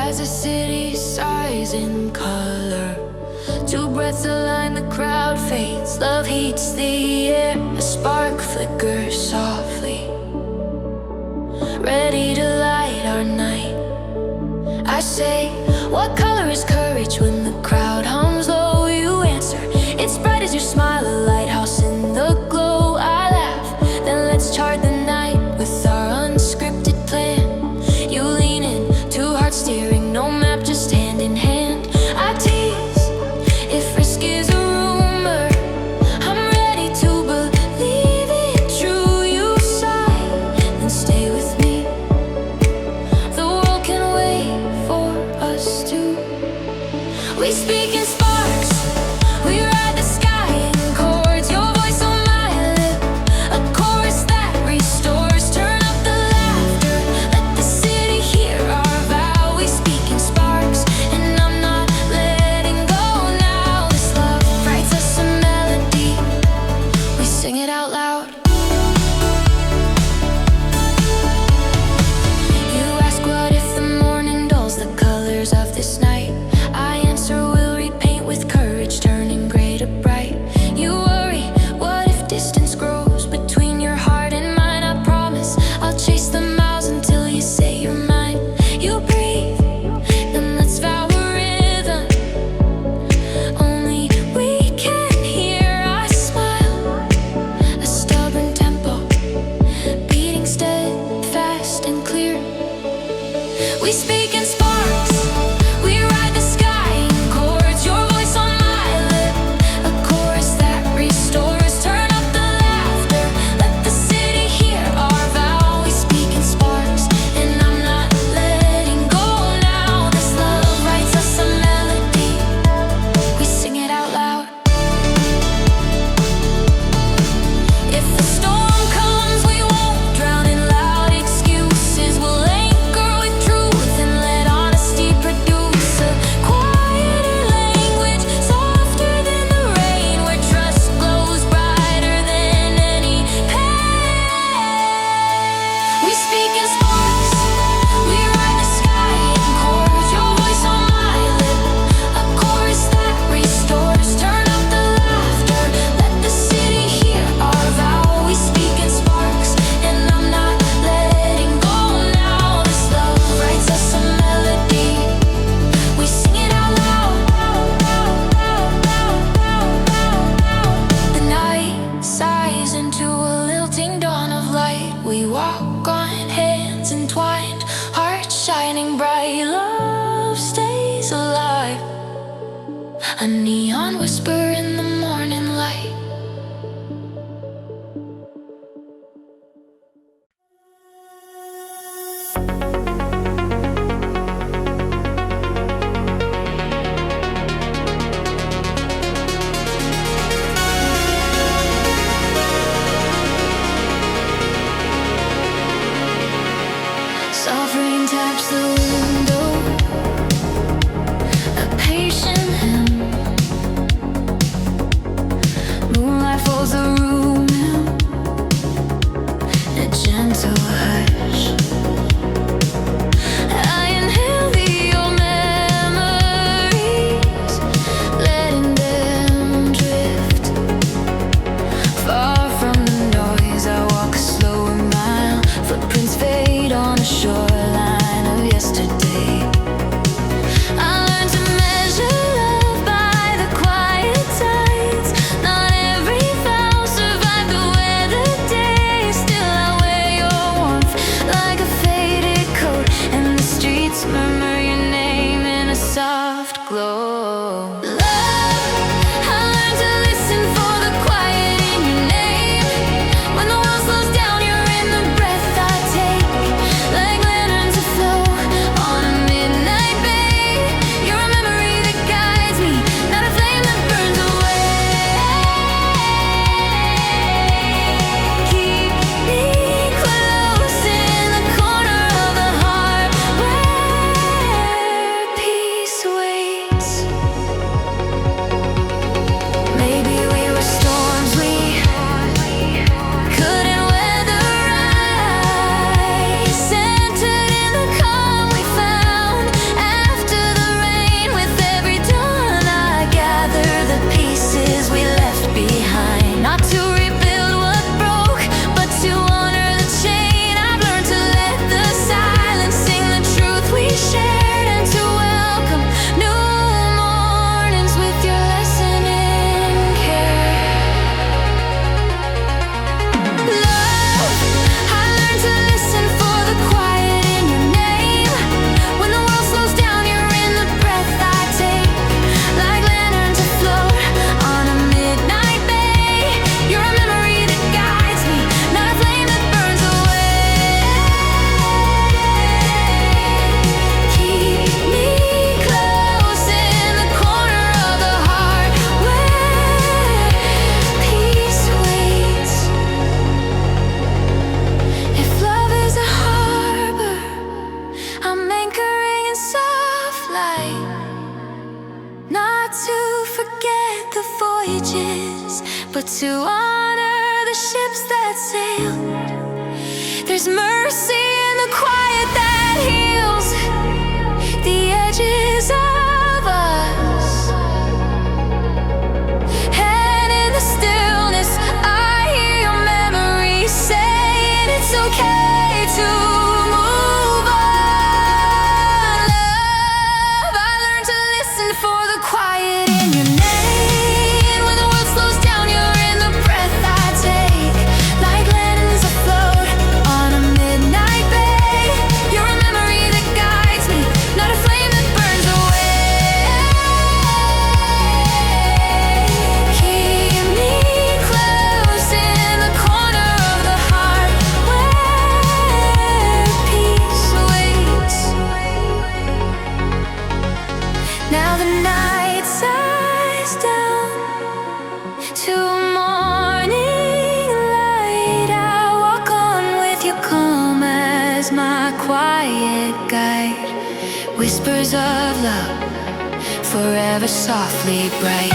As the city sighs in color, two breaths align, the crowd fades. Love heats the air, a spark flickers softly, ready to light our night. I say, what color is courage when the crowd hums low? You answer, it's bright as your smile, a lighthouse in the glow. I laugh, then let's chart the night with our unscripted plan. You lean in, two hearts steering, no map, just hand in hand. I tease, if risk is a rumor, I'm ready to believe it true. You sigh, then stay with me. The world can wait for us too. We speak in sparks, we ride the sky in chords. Your voice on my lip, a chorus that restores. Turn up the laughter, let the city hear our vow. We speak in sparks, and I'm not letting go now. This love writes us a melody, we sing it out loud. You ask what if the morning dulls the colors of this night. I answer, we'll repaint with courage, turning gray to bright. You worry, what if distance grows between your heart and mine? I promise I'll chase the miles until you say you're mine. You breathe, then let's vow a rhythm only we can hear. I smile, a stubborn tempo, beating steadfast and clear. We speak in sparks, we ride the sky in chords. Your voice on my lip, a chorus that restores. Turn up the laughter, let the city hear our vow. We speak in sparks, and I'm not letting go now. This love writes us a melody, we sing it out loud. If the storm comes, we won't drown in loud excuses. We'll anchor with truth and let honesty produce a quieter language, softer than the rain, where trust glows brighter than any pain. We speak in sparks, we ride the sky in chords. Your voice on my lip, a chorus that restores. Turn up the laughter, let the city hear our vow. We speak in sparks, and I'm not letting go now. This love writes us a melody, we sing it out loud. The night sighs into a lilting dawn of light. We walk on hands entwined, hearts shining bright. Love stays alive, a neon whisper in the morning light. Soft rain taps the window, a patient hymn. Moonlight fills the room in a gentle hush. to honor the ships that sail. There's mercy in the quiet that heals the edges of us. And in the stillness, I hear your memory saying it's okay to move on. Love, I learned to listen for the quiet in your name. When the world slows down, you're in the breath I take. Like lanterns afloat on a midnight bay. You're a memory that guides me, not a flame that burns away. Keep me close in the corner of the heart where peace waits. Now the night sighs down to a morning light. I walk on with your calm as my quiet guide. Whispers of love, forever softly bright.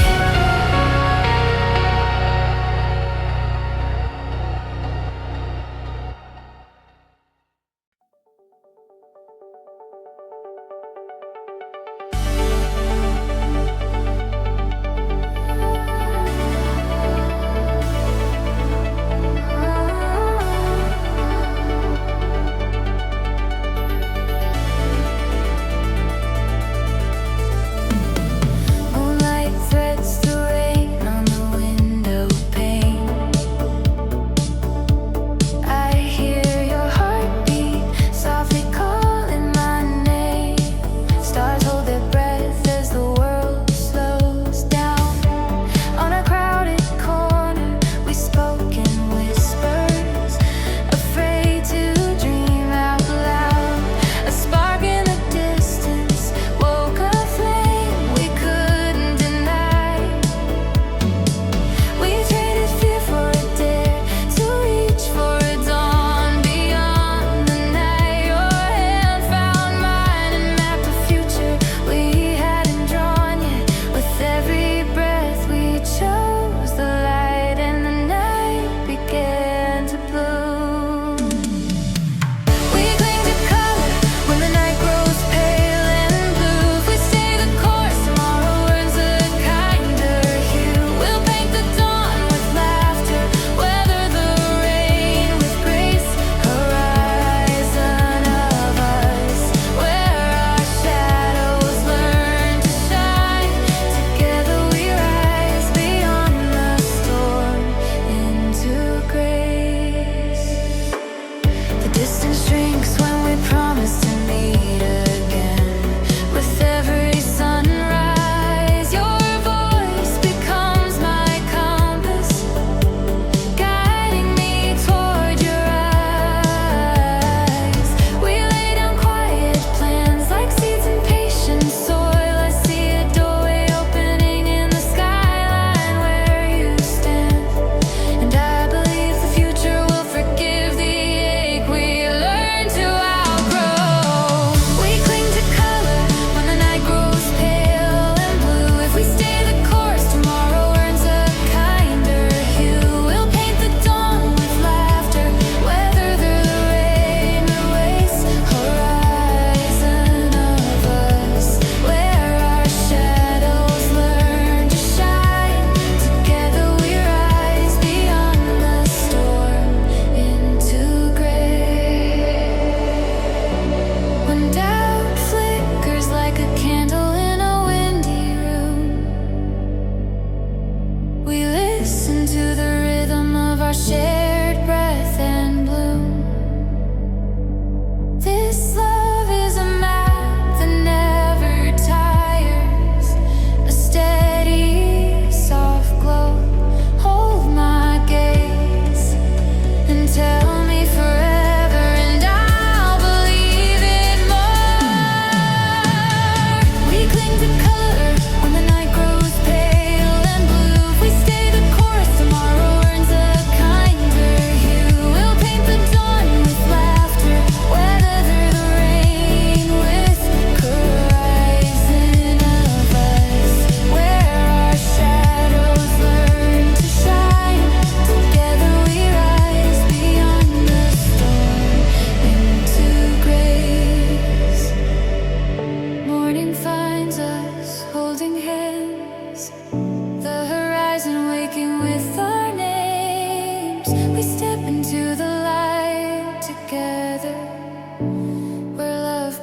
Moonlight threads through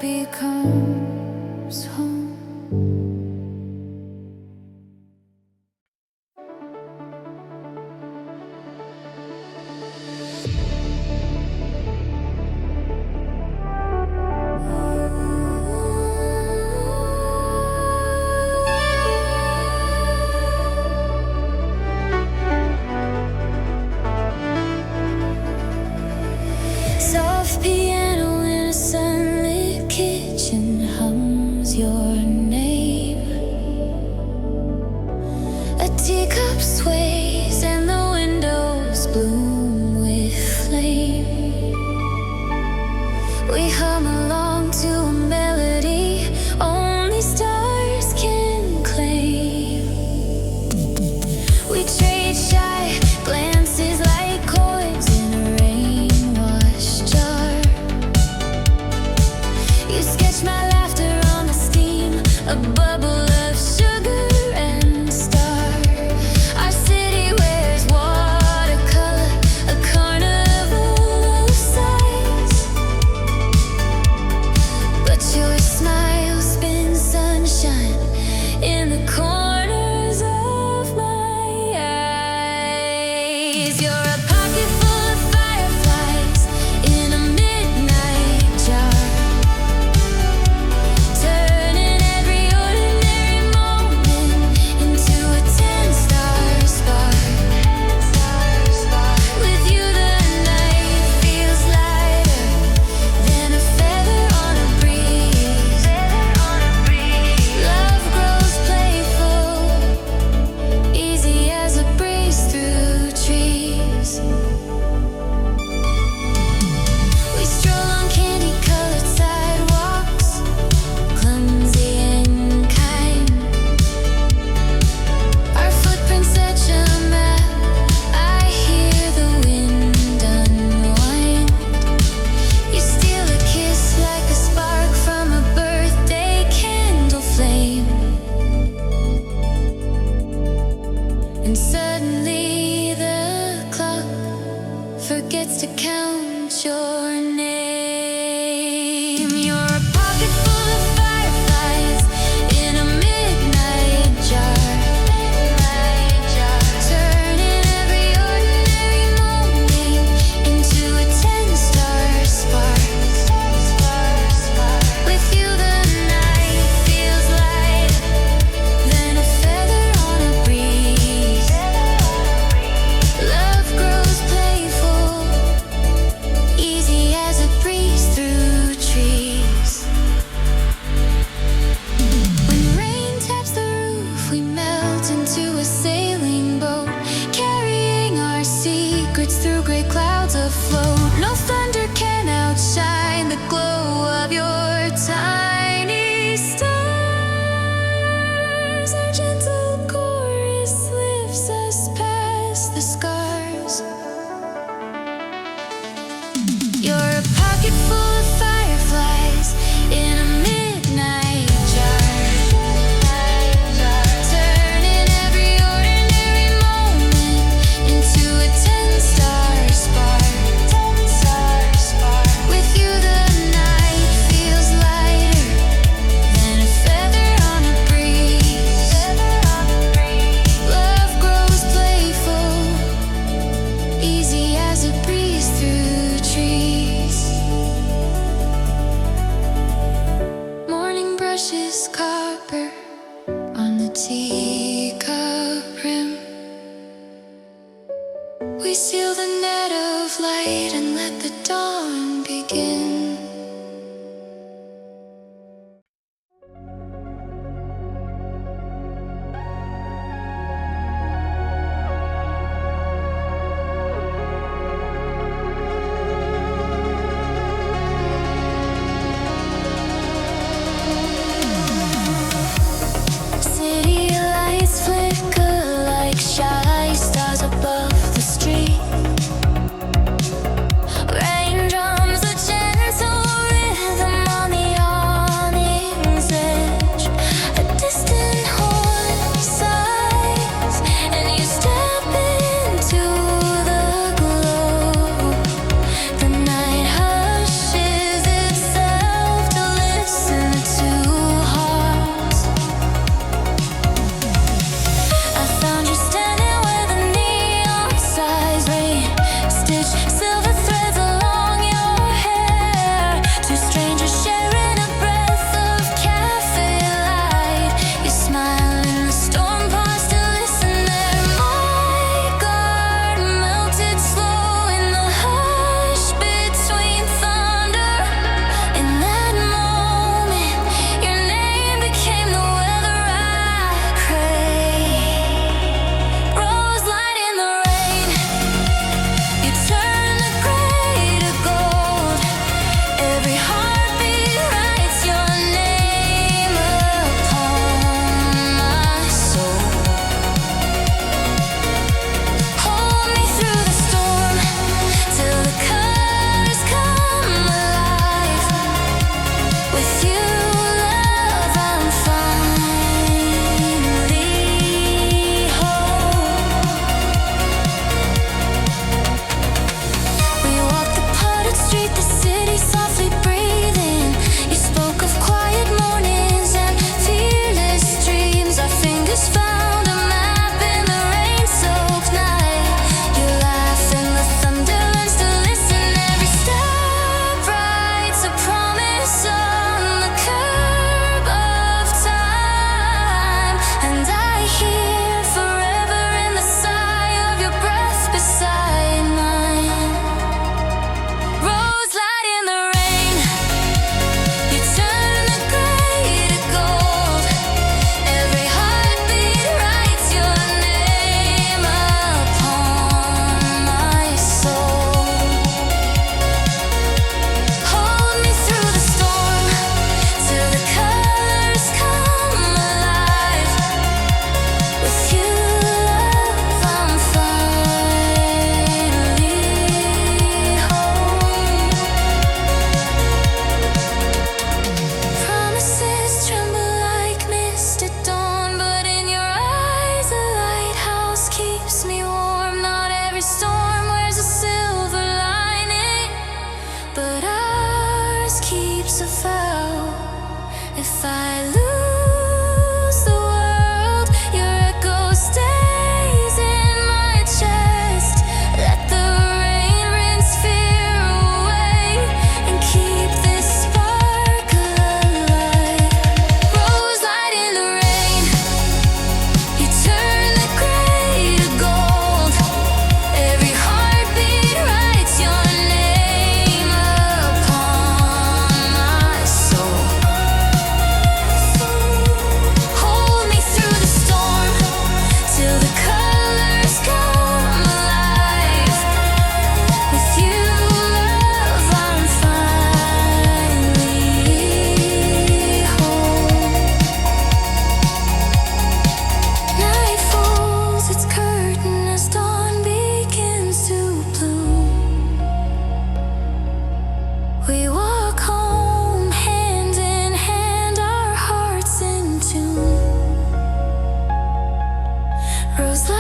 becomes home. Soft piano in a sunlit kitchen hums your name. A teacup sways and the windows bloom with flame. We hum along to a melody only stars can claim. We trade shy glances like coins in a rain-washed jar. You sketch my laughter on the steam, a bubble of sugar and star. Our city wears watercolor, a carnival of sights. But your smile spins sunshine in the corners of my eyes. You're a pocket full of fireflies in a midnight jar, turning every ordinary moment into a 10-star spark. With you the night feels lighter than a feather on a breeze. Love grows playful, easy as a breeze through trees. We stroll on candy-colored sidewalks, clumsy and kind. Our footprints etch a map. I hear the wind unwind. You steal a kiss like a spark from a birthday candle flame. And suddenly the clock forgets to count your name. You're a pocket full of fireflies in a midnight jar, turning every ordinary moment into a 10-star spark. With you the night feels lighter than a feather on a breeze. Love grows playful, easy as a breeze through trees. When rain taps the roof, we melt into a sailing boat, carrying our secrets through gray clouds afloat. No thunder can outshine the glow of your tiny stars. Our gentle chorus lifts us past the scars. You're a pocket full of fireflies in a midnight jar, turning every ordinary moment into a 10-star spark. With you the night feels lighter than a feather on a breeze. Love grows playful, easy as a breeze through trees. Morning brushes copper on the teacup rim. We seal the net of light and let the dawn begin. Rose